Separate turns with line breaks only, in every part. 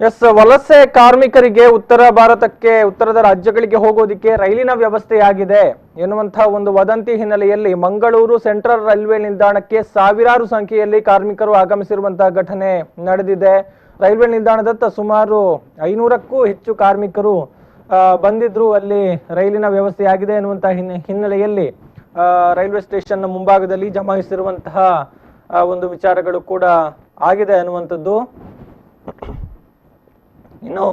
S, ವಲಸೆ ಕಾರ್ಮಿಕರಿಗೆ ಉತ್ತರ ಭಾರತಕ್ಕೆ, ಉತ್ತರದ ರಾಜ್ಯಗಳಿಗೆ ಹೋಗೋದಿಕ್ಕೆ ರೈಲಿನ ವ್ಯವಸ್ಥೆಯಾಗಿದೆ ಎನ್ನುವಂತಹ ಒಂದು ವದಂತಿ ಹಿನ್ನೆಲೆಯಲ್ಲಿ ಮಂಗಳೂರು ಸೆಂಟ್ರಲ್ ರೈಲ್ವೆ ನಿಲ್ದಾಣಕ್ಕೆ ಸಾವಿರಾರು ಸಂಖ್ಯೆಯಲ್ಲಿ ಕಾರ್ಮಿಕರು ಆಗಮಿಸಿರುವಂತಹ ಘಟನೆ ನಡೆದಿದೆ. ರೈಲ್ವೆ ನಿಲ್ದಾಣದತ್ತ ಸುಮಾರು 500ಕ್ಕೂ ಹೆಚ್ಚು ಕಾರ್ಮಿಕರು ಬಂದಿದ್ರು. ಅಲ್ಲಿ ರೈಲಿನ ವ್ಯವಸ್ಥೆಯಾಗಿದೆ ಎನ್ನುವಂತಹ ಹಿನ್ನೆಲೆಯಲ್ಲಿ ರೈಲ್ವೆ ಸ್ಟೇಷನ್ ಮುಂಭಾಗದಲ್ಲಿ ಜಮಾಯಿಸಿರುವಂತಹ ಒಂದು ವಿಚಾರಗಳು ಕೂಡ ಆಗಿದೆ ಅನ್ನುವಂಥದ್ದು. ಇನ್ನು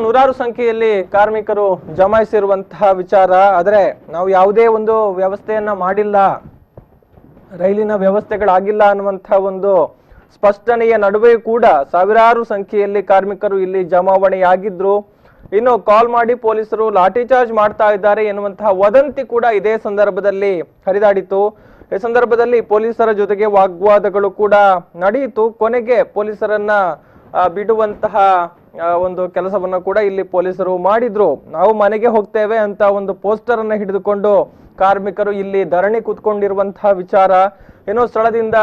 ನೂರಾರು ಸಂಖ್ಯೆಯಲ್ಲಿ ಕಾರ್ಮಿಕರು ಜಮಾಯಿಸಿರುವಂತಹ ವಿಚಾರ. ಆದರೆ ನಾವು ಯಾವುದೇ ಒಂದು ವ್ಯವಸ್ಥೆಯನ್ನ ಮಾಡಿಲ್ಲ, ರೈಲಿನ ವ್ಯವಸ್ಥೆಗಳಾಗಿಲ್ಲ ಅನ್ನುವಂತಹ ಒಂದು ಸ್ಪಷ್ಟನೆಯ ನಡುವೆ ಕೂಡ ಸಾವಿರಾರು ಸಂಖ್ಯೆಯಲ್ಲಿ ಕಾರ್ಮಿಕರು ಇಲ್ಲಿ ಜಮಾವಣೆಯಾಗಿದ್ರು. ಇನ್ನು ಕಾಲ್ ಮಾಡಿ ಪೊಲೀಸರು ಲಾಠಿ ಚಾರ್ಜ್ ಮಾಡ್ತಾ ಇದ್ದಾರೆ ಎನ್ನುವಂತಹ ವದಂತಿ ಕೂಡ ಇದೇ ಸಂದರ್ಭದಲ್ಲಿ ಹರಿದಾಡಿತು. ಈ ಸಂದರ್ಭದಲ್ಲಿ ಪೊಲೀಸರ ಜೊತೆಗೆ ವಾಗ್ವಾದಗಳು ಕೂಡ ನಡೆಯಿತು. ಕೊನೆಗೆ ಪೊಲೀಸರನ್ನ ಬಿಡುವಂತಹ ಒಂದು ಕೆಲಸವನ್ನ ಕೂಡ ಇಲ್ಲಿ ಪೊಲೀಸರು ಮಾಡಿದ್ರು. ನಾವು ಮನೆಗೆ ಹೋಗ್ತೇವೆ ಅಂತ ಒಂದು ಪೋಸ್ಟರ್ ಅನ್ನ ಹಿಡಿದುಕೊಂಡು ಕಾರ್ಮಿಕರು ಇಲ್ಲಿ ಧರಣಿ ಕೂತ್ಕೊಂಡಿರುವಂತಹ ವಿಚಾರ. ಏನೋ ಸ್ಥಳದಿಂದ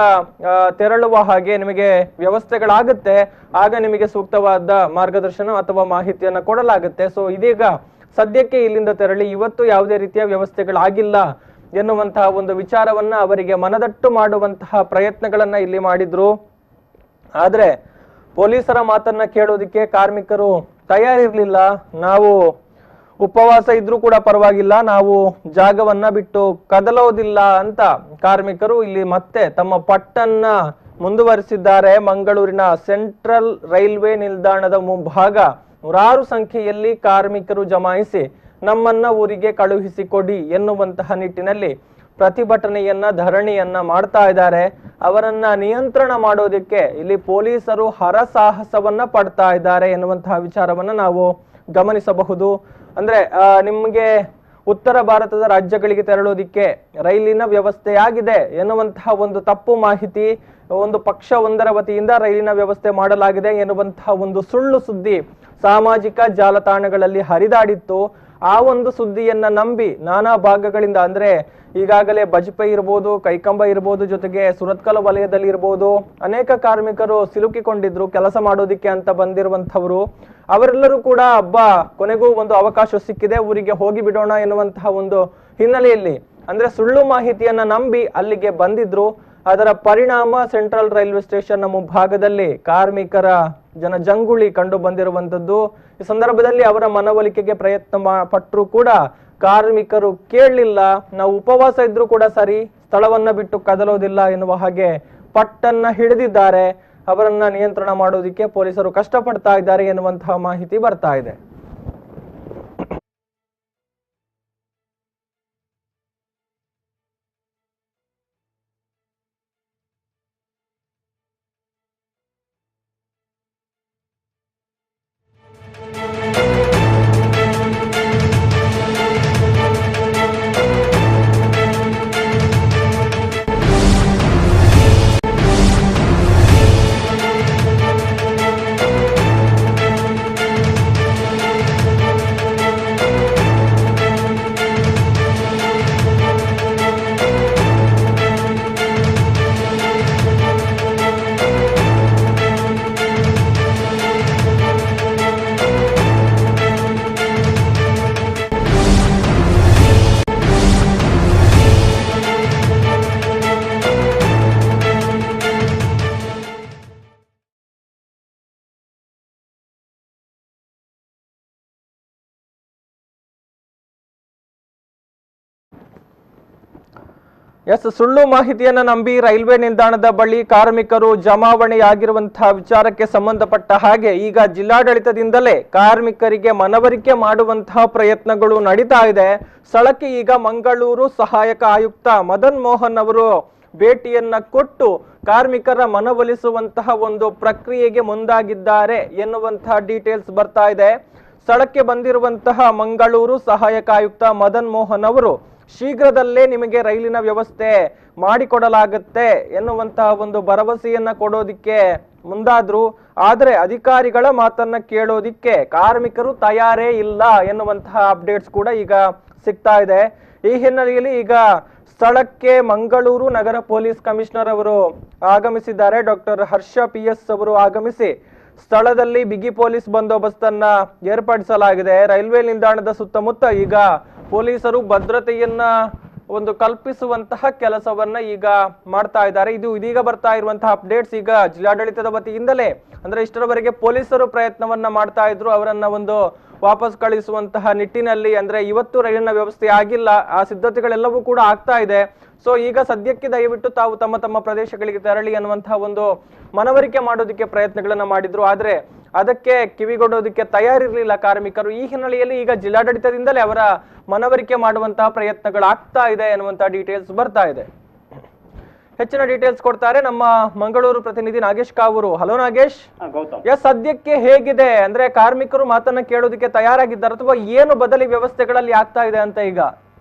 ತೆರಳುವ ಹಾಗೆ ನಿಮಗೆ ವ್ಯವಸ್ಥೆಗಳಾಗುತ್ತೆ, ಆಗ ನಿಮಗೆ ಸೂಕ್ತವಾದ ಮಾರ್ಗದರ್ಶನ ಅಥವಾ ಮಾಹಿತಿಯನ್ನ ಕೊಡಲಾಗುತ್ತೆ. ಸೊ ಇದೀಗ ಸದ್ಯಕ್ಕೆ ಇಲ್ಲಿಂದ ತೆರಳಿ, ಇವತ್ತು ಯಾವುದೇ ರೀತಿಯ ವ್ಯವಸ್ಥೆಗಳಾಗಿಲ್ಲ ಎನ್ನುವಂತಹ ಒಂದು ವಿಚಾರವನ್ನ ಅವರಿಗೆ ಮನದಟ್ಟು ಮಾಡುವಂತಹ ಪ್ರಯತ್ನಗಳನ್ನ ಇಲ್ಲಿ ಮಾಡಿದ್ರು. ಆದ್ರೆ ಪೊಲೀಸರ ಮಾತನ್ನ ಕೇಳೋದಿಕ್ಕೆ ಕಾರ್ಮಿಕರು ತಯಾರಿರ್ಲಿಲ್ಲ. ನಾವು ಉಪವಾಸ ಇದ್ರೂ ಕೂಡ ಪರವಾಗಿಲ್ಲ, ನಾವು ಜಾಗವನ್ನ ಬಿಟ್ಟು ಕದಲೋದಿಲ್ಲ ಅಂತ ಕಾರ್ಮಿಕರು ಇಲ್ಲಿ ಮತ್ತೆ ತಮ್ಮ ಪಟ್ಟನ್ನ ಮುಂದುವರಿಸಿದ್ದಾರೆ. ಮಂಗಳೂರಿನ ಸೆಂಟ್ರಲ್ ರೈಲ್ವೆ ನಿಲ್ದಾಣದ ಮುಂಭಾಗ ನೂರಾರು ಸಂಖ್ಯೆಯಲ್ಲಿ ಕಾರ್ಮಿಕರು ಜಮಾಯಿಸಿ ನಮ್ಮನ್ನ ಊರಿಗೆ ಕಳುಹಿಸಿಕೊಡಿ ಎನ್ನುವಂತಹ ನಿಟ್ಟಿನಲ್ಲಿ ಪ್ರತಿಭಟನೆಯನ್ನ, ಧರಣಿಯನ್ನ ಮಾಡ್ತಾ ಇದ್ದಾರೆ. ಅವರನ್ನ ನಿಯಂತ್ರಣ ಮಾಡೋದಕ್ಕೆ ಇಲ್ಲಿ ಪೊಲೀಸರು ಹರಸಾಹಸವನ್ನ ಪಡ್ತಾ ಇದ್ದಾರೆ ಎನ್ನುವಂತಹ ವಿಚಾರವನ್ನ ನಾವು ಗಮನಿಸಬಹುದು. ಅಂದ್ರೆ ನಿಮಗೆ ಉತ್ತರ ಭಾರತದ ರಾಜ್ಯಗಳಿಗೆ ತೆರಳೋದಿಕ್ಕೆ ರೈಲಿನ ವ್ಯವಸ್ಥೆಯಾಗಿದೆ ಎನ್ನುವಂತಹ ಒಂದು ತಪ್ಪು ಮಾಹಿತಿ, ಒಂದು ಪಕ್ಷವೊಂದರ ವತಿಯಿಂದ ರೈಲಿನ ವ್ಯವಸ್ಥೆ ಮಾಡಲಾಗಿದೆ ಎನ್ನುವಂತಹ ಒಂದು ಸುಳ್ಳು ಸುದ್ದಿ ಸಾಮಾಜಿಕ ಜಾಲತಾಣಗಳಲ್ಲಿ ಹರಿದಾಡಿತ್ತು. ಆ ಒಂದು ಸುದ್ದಿಯನ್ನ ನಂಬಿ ನಾನಾ ಭಾಗಗಳಿಂದ, ಅಂದ್ರೆ ಈಗಾಗಲೇ ಬಜ್ಪೆ ಇರ್ಬೋದು, ಕೈಕಂಬ ಇರ್ಬೋದು, ಜೊತೆಗೆ ಸುರತ್ಕಲ ವಲಯದಲ್ಲಿ ಇರ್ಬೋದು, ಅನೇಕ ಕಾರ್ಮಿಕರು ಸಿಲುಕಿಕೊಂಡಿದ್ರು ಕೆಲಸ ಮಾಡೋದಿಕ್ಕೆ ಅಂತ ಬಂದಿರುವಂತಹವರು. ಅವರೆಲ್ಲರೂ ಕೂಡ ಕೊನೆಗೂ ಒಂದು ಅವಕಾಶ ಸಿಕ್ಕಿದೆ, ಊರಿಗೆ ಹೋಗಿ ಬಿಡೋಣ ಎನ್ನುವಂತಹ ಒಂದು ಹಿನ್ನೆಲೆಯಲ್ಲಿ, ಅಂದ್ರೆ ಸುಳ್ಳು ಮಾಹಿತಿಯನ್ನ ನಂಬಿ ಅಲ್ಲಿಗೆ ಬಂದಿದ್ರು. ಅದರ ಪರಿಣಾಮ ಸೆಂಟ್ರಲ್ ರೈಲ್ವೆ ಸ್ಟೇಷನ್ ಮುಂಭಾಗದಲ್ಲಿ ಕಾರ್ಮಿಕರ ಜನಜಂಗುಳಿ ಕಂಡು ಬಂದಿರುವಂತದ್ದು. ಈ ಸಂದರ್ಭದಲ್ಲಿ ಅವರ ಮನವೊಲಿಕೆಗೆ ಪ್ರಯತ್ನ ಪಟ್ಟರು ಕೂಡ ಕಾರ್ಮಿಕರು ಕೇಳಲಿಲ್ಲ. ನಾವು ಉಪವಾಸ ಇದ್ರೂ ಕೂಡ ಸರಿ, ಸ್ಥಳವನ್ನ ಬಿಟ್ಟು ಕದಲೋದಿಲ್ಲ ಎನ್ನುವ ಹಾಗೆ ಪಟ್ಟನ್ನ ಹಿಡಿದಿದ್ದಾರೆ. ಅವರನ್ನ ನಿಯಂತ್ರಣ ಮಾಡೋದಿಕ್ಕೆ ಪೊಲೀಸರು ಕಷ್ಟಪಡ್ತಾ ಇದ್ದಾರೆ ಎನ್ನುವಂತಹ ಮಾಹಿತಿ ಬರ್ತಾ ಇದೆ. ಎಸ್, ಸುಳ್ಳು ಮಾಹಿತಿಯನ್ನ ನಂಬಿ ರೈಲ್ವೆ ನಿಲ್ದಾಣದ ಬಳಿ ಕಾರ್ಮಿಕರು ಜಮಾವಣೆಯಾಗಿರುವಂತಹ ವಿಚಾರಕ್ಕೆ ಸಂಬಂಧಪಟ್ಟ ಹಾಗೆ ಈಗ ಜಿಲ್ಲಾಡಳಿತದಿಂದಲೇ ಕಾರ್ಮಿಕರಿಗೆ ಮನವರಿಕೆ ಮಾಡುವಂತಹ ಪ್ರಯತ್ನಗಳು ನಡೀತಾ ಇದೆ. ಸ್ಥಳಕ್ಕೆ ಈಗ ಮಂಗಳೂರು ಸಹಾಯಕ ಆಯುಕ್ತ ಮದನ್ ಮೋಹನ್ ಅವರು ಭೇಟಿಯನ್ನ ಕೊಟ್ಟು ಕಾರ್ಮಿಕರ ಮನವೊಲಿಸುವಂತಹ ಒಂದು ಪ್ರಕ್ರಿಯೆಗೆ ಮುಂದಾಗಿದ್ದಾರೆ ಎನ್ನುವಂತಹ ಡೀಟೇಲ್ಸ್ ಬರ್ತಾ ಇದೆ. ಸ್ಥಳಕ್ಕೆ ಬಂದಿರುವಂತಹ ಮಂಗಳೂರು ಸಹಾಯಕ ಆಯುಕ್ತ ಮದನ್ ಮೋಹನ್ ಅವರು ಶೀಘ್ರದಲ್ಲೇ ನಿಮಗೆ ರೈಲಿನ ವ್ಯವಸ್ಥೆ ಮಾಡಿಕೊಡಲಾಗುತ್ತೆ ಎನ್ನುವಂತಹ ಒಂದು ಭರವಸೆಯನ್ನ ಕೊಡೋದಿಕ್ಕೆ ಮುಂದಾದ್ರು. ಆದ್ರೆ ಅಧಿಕಾರಿಗಳ ಮಾತನ್ನ ಕೇಳೋದಿಕ್ಕೆ ಕಾರ್ಮಿಕರು ತಯಾರೇ ಇಲ್ಲ ಎನ್ನುವಂತಹ ಅಪ್ಡೇಟ್ಸ್ ಕೂಡ ಈಗ ಸಿಗ್ತಾ ಇದೆ. ಈ ಹಿನ್ನೆಲೆಯಲ್ಲಿ ಈಗ ಸ್ಥಳಕ್ಕೆ ಮಂಗಳೂರು ನಗರ ಪೊಲೀಸ್ ಕಮಿಷನರ್ ಅವರು ಆಗಮಿಸಿದ್ದಾರೆ. ಡಾಕ್ಟರ್ ಹರ್ಷ PS ಅವರು ಆಗಮಿಸಿ ಸ್ಥಳದಲ್ಲಿ ಬಿಗಿ ಪೊಲೀಸ್ ಬಂದೋಬಸ್ತನ್ನ ಏರ್ಪಡಿಸಲಾಗಿದೆ. ರೈಲ್ವೆ ನಿಲ್ದಾಣದ ಸುತ್ತಮುತ್ತ ಈಗ ಪೊಲೀಸರು ಭದ್ರತೆಯನ್ನ ಒಂದು ಕಲ್ಪಿಸುವಂತಹ ಕೆಲಸವನ್ನ ಈಗ ಮಾಡ್ತಾ ಇದ್ದಾರೆ. ಇದು ಇದೀಗ ಬರ್ತಾ ಇರುವಂತಹ ಅಪ್ಡೇಟ್ಸ್. ಈಗ ಜಿಲ್ಲಾಡಳಿತದ ವತಿಯಿಂದಲೇ ಅಂದ್ರೆ ಇಷ್ಟರವರೆಗೆ ಪೊಲೀಸರು ಪ್ರಯತ್ನವನ್ನ ಮಾಡ್ತಾ ಇದ್ರು ಅವರನ್ನ ಒಂದು ವಾಪಸ್ ಕಳಿಸುವಂತಹ ನಿಟ್ಟಿನಲ್ಲಿ. ಅಂದ್ರೆ ಇವತ್ತು ರೈಲಿನ ವ್ಯವಸ್ಥೆ ಆಗಿಲ್ಲ, ಆ ಸಿದ್ಧತೆಗಳೆಲ್ಲವೂ ಕೂಡ ಆಗ್ತಾ ಇದೆ. ಸೊ ಈಗ ಸದ್ಯಕ್ಕೆ ದಯವಿಟ್ಟು ತಾವು ತಮ್ಮ ತಮ್ಮ ಪ್ರದೇಶಗಳಿಗೆ ತೆರಳಿ ಅನ್ನುವಂತಹ ಒಂದು ಮನವರಿಕೆ ಮಾಡೋದಕ್ಕೆ ಪ್ರಯತ್ನಗಳನ್ನ ಮಾಡಿದ್ರು. ಆದ್ರೆ ಅದಕ್ಕೆ ಕಿವಿಗೊಡೋದಕ್ಕೆ ತಯಾರಿರ್ಲಿಲ್ಲ ಕಾರ್ಮಿಕರು. ಈ ಹಿನ್ನೆಲೆಯಲ್ಲಿ ಈಗ ಜಿಲ್ಲಾಡಳಿತದಿಂದಲೇ ಅವರ ಮನವರಿಕೆ ಮಾಡುವಂತಹ ಪ್ರಯತ್ನಗಳಾಗ್ತಾ ಇದೆ ಅನ್ನುವಂತಹ ಡೀಟೇಲ್ಸ್ ಬರ್ತಾ ಇದೆ. ಹೆಚ್ಚಿನ ಡೀಟೇಲ್ಸ್ ಕೊಡ್ತಾರೆ ನಮ್ಮ ಮಂಗಳೂರು ಪ್ರತಿನಿಧಿ ನಾಗೇಶ್ ಕಾವೂರು. ಹಲೋ ನಾಗೇಶ್. ಎಸ್, ಸದ್ಯಕ್ಕೆ ಹೇಗಿದೆ ಅಂದ್ರೆ ಕಾರ್ಮಿಕರು ಮಾತನ್ನ ಕೇಳೋದಕ್ಕೆ ತಯಾರಾಗಿದ್ದಾರೆ ಅಥವಾ ಏನು ಬದಲಿ ವ್ಯವಸ್ಥೆಗಳಲ್ಲಿ ಆಗ್ತಾ ಇದೆ ಅಂತ ಈಗ?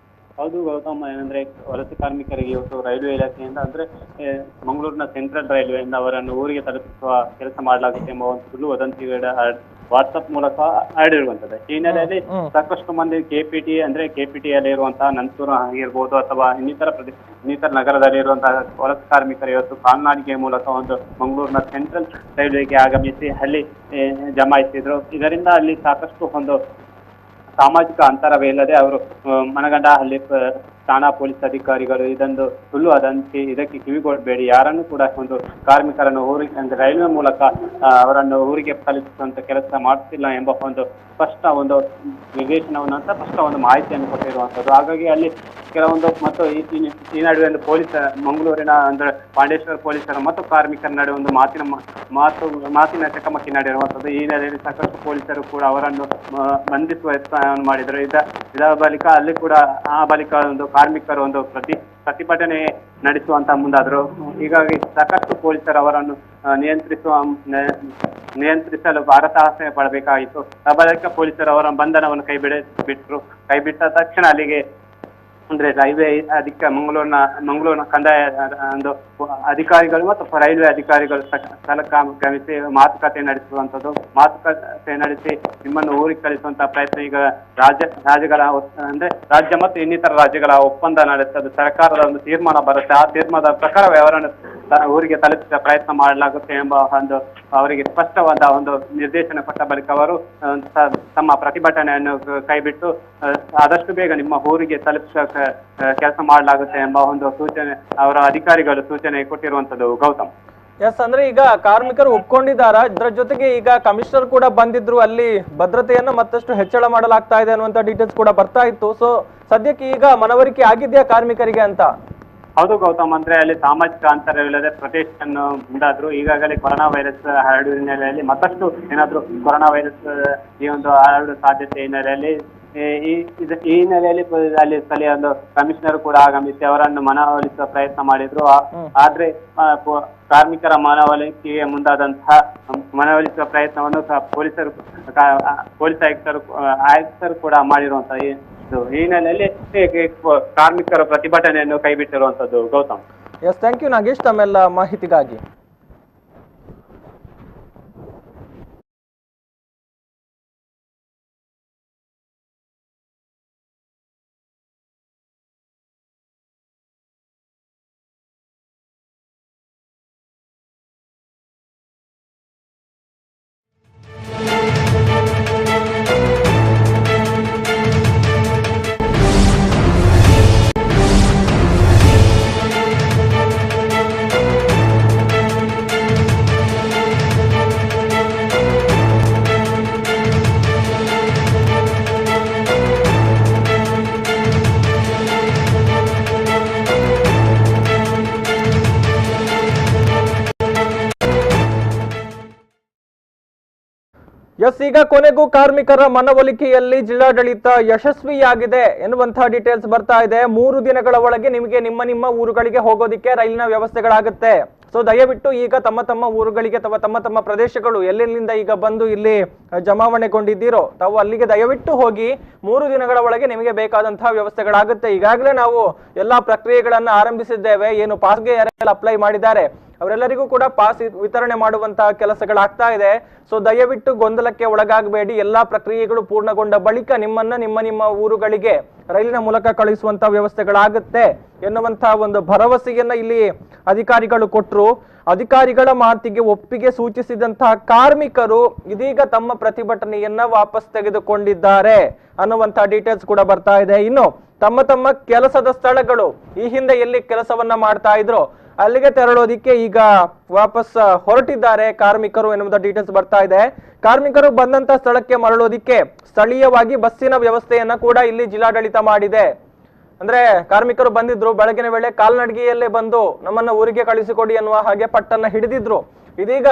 ಹೌದು ಗೌತಮ್, ಏನಂದ್ರೆ ವಲಸೆ ಕಾರ್ಮಿಕರಿಗೆ ಇವತ್ತು ರೈಲ್ವೆ ಇಲಾಖೆಯಿಂದ ಅಂದ್ರೆ ಮಂಗಳೂರಿನ ಸೆಂಟ್ರಲ್ ರೈಲ್ವೆಯಿಂದ ಅವರನ್ನು ಊರಿಗೆ ತಲುಪಿಸುವ ಕೆಲಸ ಮಾಡಲಾಗುತ್ತೆ ಎಂಬ ಒಂದು ಸುಳ್ಳು ವದಂತಿ ವಾಟ್ಸ್ಆಪ್ ಮೂಲಕ ಹರಡಿರುವಂತದ್ದು. ಈ ಹಿನ್ನೆಲೆಯಲ್ಲಿ ಸಾಕಷ್ಟು ಮಂದಿ ಕೆಪಿಟಿ ಅಲ್ಲಿ ಇರುವಂತಹ ನಂತೂರು ಆಗಿರ್ಬೋದು ಅಥವಾ ಇನ್ನಿತರ ನಗರದಲ್ಲಿ ಇರುವಂತಹ ವಲಸೆ ಕಾರ್ಮಿಕರು ಇವತ್ತು ಕಾಲ್ನಡಿಗೆ ಮೂಲಕ ಒಂದು ಮಂಗಳೂರಿನ ಸೆಂಟ್ರಲ್ ರೈಲ್ವೆಗೆ ಆಗಮಿಸಿ ಅಲ್ಲಿ ಜಮಾಯಿಸಿದ್ರು. ಇದರಿಂದ ಅಲ್ಲಿ ಸಾಕಷ್ಟು ಒಂದು ಸಾಮಾಜಿಕ ಅಂತರವೇ ಇಲ್ಲದೆ ಅವರು ಮನಗಂಡ ಅಲ್ಲಿ ಠಾಣಾ ಪೊಲೀಸ್ ಅಧಿಕಾರಿಗಳು ಇದೊಂದು ಸುಳ್ಳು ವದಂತಿ, ಇದಕ್ಕೆ ಕಿವಿಗೊಡಬೇಡಿ, ಯಾರನ್ನು ಕೂಡ ಒಂದು ಕಾರ್ಮಿಕರನ್ನು ಊರಿಗೆ ಅಂದ್ರೆ ರೈಲ್ವೆ ಮೂಲಕ ಅವರನ್ನು ಊರಿಗೆ ತಲುಪಿಸುವಂತ ಕೆಲಸ ಮಾಡುತ್ತಿಲ್ಲ ಎಂಬ ಒಂದು ಸ್ಪಷ್ಟ ಒಂದು ನಿರ್ದೇಶನವನ್ನು ಅಂತ ಸ್ಪಷ್ಟ ಒಂದು ಮಾಹಿತಿಯನ್ನು ಕೊಟ್ಟಿರುವಂತದ್ದು. ಹಾಗಾಗಿ ಅಲ್ಲಿ ಕೆಲವೊಂದು ಮತ್ತು ಈ ನಡುವೆ ಒಂದು ಮಂಗಳೂರಿನ ಅಂದ್ರೆ ಪಾಂಡೇಶ್ವರ ಪೊಲೀಸರು ಮತ್ತು ಕಾರ್ಮಿಕರ ನಡುವೆ ಒಂದು ಮಾತಿನ ಚಕಮಕಿ ನಡೆಯುವಂಥದ್ದು. ಈ ನೆಲೆಯಲ್ಲಿ ಸಾಕಷ್ಟು ಪೊಲೀಸರು ಕೂಡ ಅವರನ್ನು ಬಂಧಿಸುವ ಯತ್ನವನ್ನು ಮಾಡಿದರು. ಇದರ ಬಳಿಕ ಅಲ್ಲಿ ಕೂಡ ಆ ಬಳಿಕ ಒಂದು ಕಾರ್ಮಿಕರು ಒಂದು ಪ್ರತಿಭಟನೆ ನಡೆಸುವಂತ ಮುಂದಾದರು. ಹೀಗಾಗಿ ಸಾಕಷ್ಟು ಪೊಲೀಸರು ಅವರನ್ನು ನಿಯಂತ್ರಿಸಲು ಭಾರತಾಸೆ ಪಡಬೇಕಾಯಿತು. ಆ ಬಳಿಕ ಪೊಲೀಸರು ಅವರ ಬಂಧನವನ್ನು ಕೈಬಿಟ್ಟ ತಕ್ಷಣ ಅಲ್ಲಿಗೆ ಅಂದ್ರೆ ರೈಲ್ವೆ ಮಂಗಳೂರಿನ ಕಂದಾಯ ಒಂದು ಅಧಿಕಾರಿಗಳು ಮತ್ತು ರೈಲ್ವೆ ಅಧಿಕಾರಿಗಳು ಸ್ಥಳಕ್ಕಾಗಮಿಸಿ ಮಾತುಕತೆ ನಡೆಸುವಂಥದ್ದು. ಮಾತುಕತೆ ನಡೆಸಿ ನಿಮ್ಮನ್ನು ಊರಿಗೆ ಕಳಿಸುವಂತಹ ಪ್ರಯತ್ನ ಈಗ ರಾಜ್ಯಗಳ ಅಂದ್ರೆ ರಾಜ್ಯ ಮತ್ತು ಇನ್ನಿತರ ರಾಜ್ಯಗಳ ಒಪ್ಪಂದ ನಡೆಸೋದು ಸರ್ಕಾರದ ಒಂದು ತೀರ್ಮಾನ ಬರುತ್ತೆ. ಆ ತೀರ್ಮಾನದ ಪ್ರಕಾರವೇ ಅವರನ್ನು ಊರಿಗೆ ತಲುಪಿಸುವ ಪ್ರಯತ್ನ ಮಾಡಲಾಗುತ್ತೆ ಎಂಬ ಒಂದು ಅವರಿಗೆ ಸ್ಪಷ್ಟವಾದ ಒಂದು ನಿರ್ದೇಶನ ಕೊಟ್ಟ ಬಳಿಕ ಅವರು ತಮ್ಮ ಪ್ರತಿಭಟನೆಯನ್ನು ಕೈಬಿಟ್ಟು ಆದಷ್ಟು ಬೇಗ ನಿಮ್ಮ ಊರಿಗೆ ತಲುಪಿಸುವ ಕೆಲಸ ಮಾಡಲಾಗುತ್ತೆ ಎಂಬ ಒಂದು ಸೂಚನೆ ಅವರ ಅಧಿಕಾರಿಗಳು ಸೂಚನೆ ಕೊಟ್ಟಿರುವಂತದ್ದು. ಗೌತಮ್,
ಎಸ್, ಅಂದ್ರೆ ಈಗ ಕಾರ್ಮಿಕರು ಒಪ್ಕೊಂಡಿದ್ದಾರ? ಇದರ ಜೊತೆಗೆ ಈಗ ಕಮಿಷನರ್ ಕೂಡ ಬಂದಿದ್ರು, ಅಲ್ಲಿ ಭದ್ರತೆಯನ್ನು ಮತ್ತಷ್ಟು ಹೆಚ್ಚಳ ಮಾಡಲಾಗ್ತಾ ಇದೆ ಅನ್ನುವಂತ ಡೀಟೇಲ್ಸ್ ಕೂಡ ಬರ್ತಾ ಇತ್ತು. ಸೊ ಸದ್ಯಕ್ಕೆ ಈಗ ಮನವರಿಕೆ ಆಗಿದೆಯಾ ಕಾರ್ಮಿಕರಿಗೆ ಅಂತ?
ಹೌದು ಗೌತಮ್, ಅಂದ್ರೆ ಅಲ್ಲಿ ಸಾಮಾಜಿಕ ಅಂತರವಿಲ್ಲದೆ ಪ್ರೊಟೆಸ್ಟ್ ಮುಂದಾದ್ರು. ಈಗಾಗಲೇ ಕೊರೋನಾ ವೈರಸ್ ಹರಡುವ ಹಿನ್ನೆಲೆಯಲ್ಲಿ ಮತ್ತಷ್ಟು ಏನಾದ್ರು ಕೊರೋನಾ ವೈರಸ್ ಈ ಒಂದು ಹರಡುವ ಸಾಧ್ಯತೆ ಹಿನ್ನೆಲೆಯಲ್ಲಿ ಈ ಹಿನ್ನೆಲೆಯಲ್ಲಿ ಅಲ್ಲಿ ಸ್ಥಳೀಯ ಒಂದು ಕಮಿಷನರ್ ಕೂಡ ಆಗಮಿಸಿ ಅವರನ್ನು ಮನವೊಲಿಸುವ ಪ್ರಯತ್ನ ಮಾಡಿದ್ರು. ಆದ್ರೆ ಕಾರ್ಮಿಕರ ಮನವೊಲಿಕೆಗೆ ಮುಂದಾದಂತಹ ಮನವೊಲಿಸುವ ಪ್ರಯತ್ನವನ್ನು ಪೊಲೀಸ್ ಆಯುಕ್ತರು ಕೂಡ ಮಾಡಿರುವಂತಹ ಈ ಹಿನ್ನೆಲೆಯಲ್ಲಿ ಕಾರ್ಮಿಕರ ಪ್ರತಿಭಟನೆಯನ್ನು ಕೈಬಿಟ್ಟಿರುವಂತದ್ದು. Gautam,
yes, thank you Nagesh ತಮ್ಮೆಲ್ಲ ಮಾಹಿತಿಗಾಗಿ. ಎಸ್, ಈಗ ಕೊನೆಗೂ ಕಾರ್ಮಿಕರ ಮನವೊಲಿಕೆಯಲ್ಲಿ ಜಿಲ್ಲಾಡಳಿತ ಯಶಸ್ವಿಯಾಗಿದೆ ಎನ್ನುವಂತಹ ಡೀಟೇಲ್ಸ್ ಬರ್ತಾ ಇದೆ. 3 ದಿನಗಳ ಒಳಗೆ ನಿಮಗೆ ನಿಮ್ಮ ಊರುಗಳಿಗೆ ಹೋಗೋದಿಕ್ಕೆ ರೈಲಿನ ವ್ಯವಸ್ಥೆಗಳಾಗುತ್ತೆ. ಸೊ ದಯವಿಟ್ಟು ಈಗ ತಮ್ಮ ಊರುಗಳಿಗೆ ಅಥವಾ ತಮ್ಮ ಪ್ರದೇಶಗಳು ಎಲ್ಲೆಲ್ಲಿಂದ ಈಗ ಬಂದು ಇಲ್ಲಿ ಜಮಾವಣೆಗೊಂಡಿದ್ದೀರೋ ತಾವು ಅಲ್ಲಿಗೆ ದಯವಿಟ್ಟು ಹೋಗಿ. 3 ದಿನಗಳ ಒಳಗೆ ನಿಮಗೆ ಬೇಕಾದಂತಹ ವ್ಯವಸ್ಥೆಗಳಾಗುತ್ತೆ. ಈಗಾಗಲೇ ನಾವು ಎಲ್ಲಾ ಪ್ರಕ್ರಿಯೆಗಳನ್ನ ಆರಂಭಿಸಿದ್ದೇವೆ. ಏನು ಪಾಸ್ಗೆ ಯಾರೆಲ್ಲ ಅಪ್ಲೈ ಮಾಡಿದ್ದಾರೆ ಅವರೆಲ್ಲರಿಗೂ ಕೂಡ ಪಾಸ್ ವಿತರಣೆ ಮಾಡುವಂತಹ ಕೆಲಸಗಳಾಗ್ತಾ ಇದೆ. ಸೊ ದಯವಿಟ್ಟು ಗೊಂದಲಕ್ಕೆ ಒಳಗಾಗಬೇಡಿ. ಎಲ್ಲಾ ಪ್ರಕ್ರಿಯೆಗಳು ಪೂರ್ಣಗೊಂಡ ಬಳಿಕ ನಿಮ್ಮ ಊರುಗಳಿಗೆ ರೈಲಿನ ಮೂಲಕ ಕಳುಹಿಸುವಂತ ವ್ಯವಸ್ಥೆಗಳಾಗುತ್ತೆ ಎನ್ನುವಂತ ಒಂದು ಭರವಸೆಯನ್ನ ಇಲ್ಲಿ ಅಧಿಕಾರಿಗಳು ಕೊಟ್ಟರು. ಅಧಿಕಾರಿಗಳ ಮಾತಿಗೆ ಒಪ್ಪಿಗೆ ಸೂಚಿಸಿದಂತಹ ಕಾರ್ಮಿಕರು ಇದೀಗ ತಮ್ಮ ಪ್ರತಿಭಟನೆಯನ್ನ ವಾಪಸ್ ತೆಗೆದುಕೊಂಡಿದ್ದಾರೆ ಅನ್ನುವಂತಹ ಡೀಟೇಲ್ಸ್ ಕೂಡ ಬರ್ತಾ ಇದೆ. ಇನ್ನು ತಮ್ಮ ತಮ್ಮ ಕೆಲಸದ ಸ್ಥಳಗಳು, ಈ ಹಿಂದೆ ಎಲ್ಲಿ ಕೆಲಸವನ್ನ ಮಾಡ್ತಾ ಇದ್ರು ಅಲ್ಲಿಗೆ ತೆರಳೋದಿಕ್ಕೆ ಈಗ ವಾಪಸ್ ಹೊರಟಿದ್ದಾರೆ ಕಾರ್ಮಿಕರು ಎನ್ನುವುದ ಡೀಟೇಲ್ಸ್ ಬರ್ತಾ ಇದೆ. ಕಾರ್ಮಿಕರು ಬಂದಂತ ಸ್ಥಳಕ್ಕೆ ಮರಳೋದಿಕ್ಕೆ ಸ್ಥಳೀಯವಾಗಿ ಬಸ್ಸಿನ ವ್ಯವಸ್ಥೆಯನ್ನ ಕೂಡ ಇಲ್ಲಿ ಜಿಲ್ಲಾಡಳಿತ ಮಾಡಿದೆ. ಅಂದ್ರೆ ಕಾರ್ಮಿಕರು ಬಂದಿದ್ರು, ಬೆಳಗಿನ ವೇಳೆ ಕಾಲ್ನಡಿಗೆಯಲ್ಲೇ ಬಂದು ನಮ್ಮನ್ನ ಊರಿಗೆ ಕಳಿಸಿಕೊಡಿ ಎನ್ನುವ ಹಾಗೆ ಪಟ್ಟನ್ನ ಹಿಡಿದಿದ್ರು. ಇದೀಗ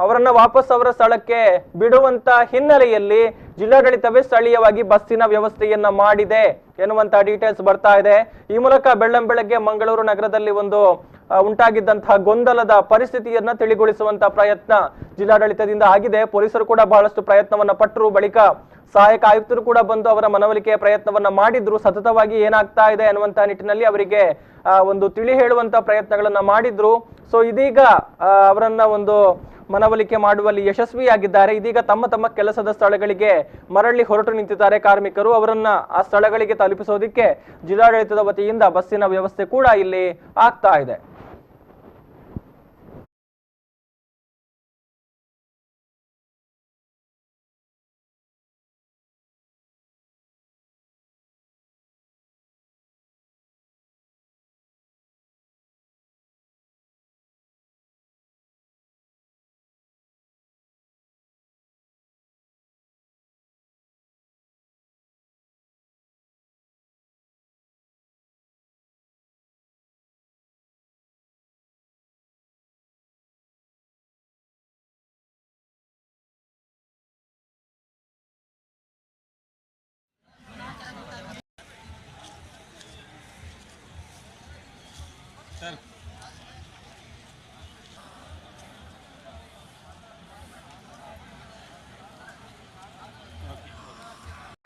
ಅವರನ್ನ ವಾಪಸ್ ಅವರ ಸ್ಥಳಕ್ಕೆ ಬಿಡುವಂತ ಹಿನ್ನೆಲೆಯಲ್ಲಿ ಜಿಲ್ಲಾಡಳಿತವೇ ಸ್ಥಳೀಯವಾಗಿ ಬಸ್ಸಿನ ವ್ಯವಸ್ಥೆಯನ್ನ ಮಾಡಿದೆ ಎನ್ನುವಂತ ಡೀಟೇಲ್ಸ್ ಬರ್ತಾ ಇದೆ. ಈ ಮೂಲಕ ಬೆಳ್ಳಂಬೆಳಗ್ಗೆ ಮಂಗಳೂರು ನಗರದಲ್ಲಿ ಒಂದು ಉಂಟಾಗಿದ್ದಂತಹ ಗೊಂದಲದ ಪರಿಸ್ಥಿತಿಯನ್ನ ತಿಳಿಗೊಳಿಸುವಂತ ಪ್ರಯತ್ನ ಜಿಲ್ಲಾಡಳಿತದಿಂದ ಆಗಿದೆ. ಪೊಲೀಸರು ಕೂಡ ಬಹಳಷ್ಟು ಪ್ರಯತ್ನವನ್ನ ಪಟ್ಟರು. ಬಳಿಕ ಸಹಾಯಕ ಆಯುಕ್ತರು ಕೂಡ ಬಂದು ಅವರ ಮನವೊಲಿಕೆಯ ಪ್ರಯತ್ನವನ್ನ ಮಾಡಿದ್ರು. ಸತತವಾಗಿ ಏನಾಗ್ತಾ ಇದೆ ಅನ್ನುವಂತ ನಿಟ್ಟಿನಲ್ಲಿ ಅವರಿಗೆ ಒಂದು ತಿಳಿ ಹೇಳುವಂತ ಪ್ರಯತ್ನಗಳನ್ನ ಮಾಡಿದ್ರು. ಸೊ ಇದೀಗ ಅವರನ್ನ ಒಂದು ಮನವೊಲಿಕೆ ಮಾಡುವಲ್ಲಿ ಯಶಸ್ವಿಯಾಗಿದ್ದಾರೆ. ಇದೀಗ ತಮ್ಮ ತಮ್ಮ ಕೆಲಸದ ಸ್ಥಳಗಳಿಗೆ ಮರಳಿ ಹೊರಟು ನಿಂತಿದ್ದಾರೆ ಕಾರ್ಮಿಕರು. ಅವರನ್ನ ಆ ಸ್ಥಳಗಳಿಗೆ ತಲುಪಿಸೋದಿಕ್ಕೆ ಜಿಲ್ಲಾಡಳಿತದ ವತಿಯಿಂದ ಬಸ್ಸಿನ ವ್ಯವಸ್ಥೆ ಕೂಡ ಇಲ್ಲಿ ಆಗ್ತಾ ಇದೆ.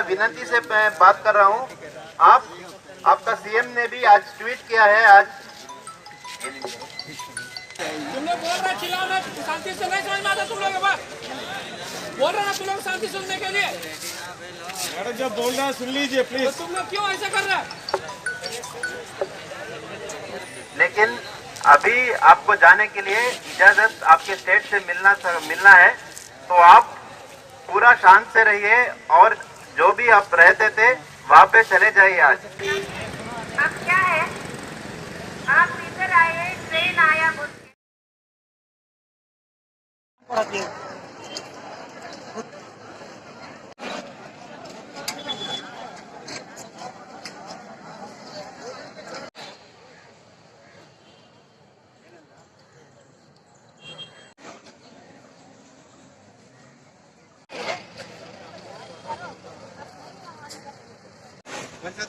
विनती से मैं बात कर रहा हूं। आपका सीएम ने भी आज ट्वीट किया है। आज
तुमने बोल रहा चिल्लाओ ना, शांति से नहीं समझ में आता तुम लोग के बात। बोल रहे ना तुम लोग शांति सुनने के लिए।
मैडम जब बोल रहे हैं सुन लीजिए प्लीज।
तो तुम लोग क्यों ऐसा कर रहे हैं?
लेकिन अभी आपको जाने के लिए इजाजत आपके स्टेट से मिलना है, तो आप पूरा शांत से रहिए और जो भी आप रहते थे वहाँ पे चले जाइए। आज
अब क्या है, आप इधर आए, ट्रेन आया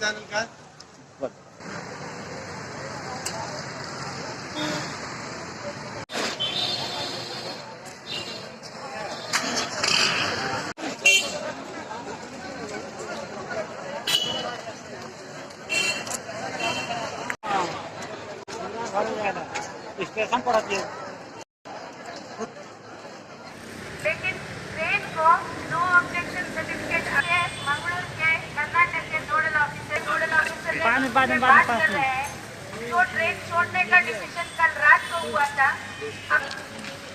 चैनल का
स्टेशन पड़ती है।
लेकिन ट्रेन को नो ऑब्जेक्शन सर्टिफिकेट मंगलूर के कर्नाटक के नोडल ऑफिसर बात कर रहे हैं। जो ट्रेन छोड़ने का डिसीजन कल रात को हुआ था, अब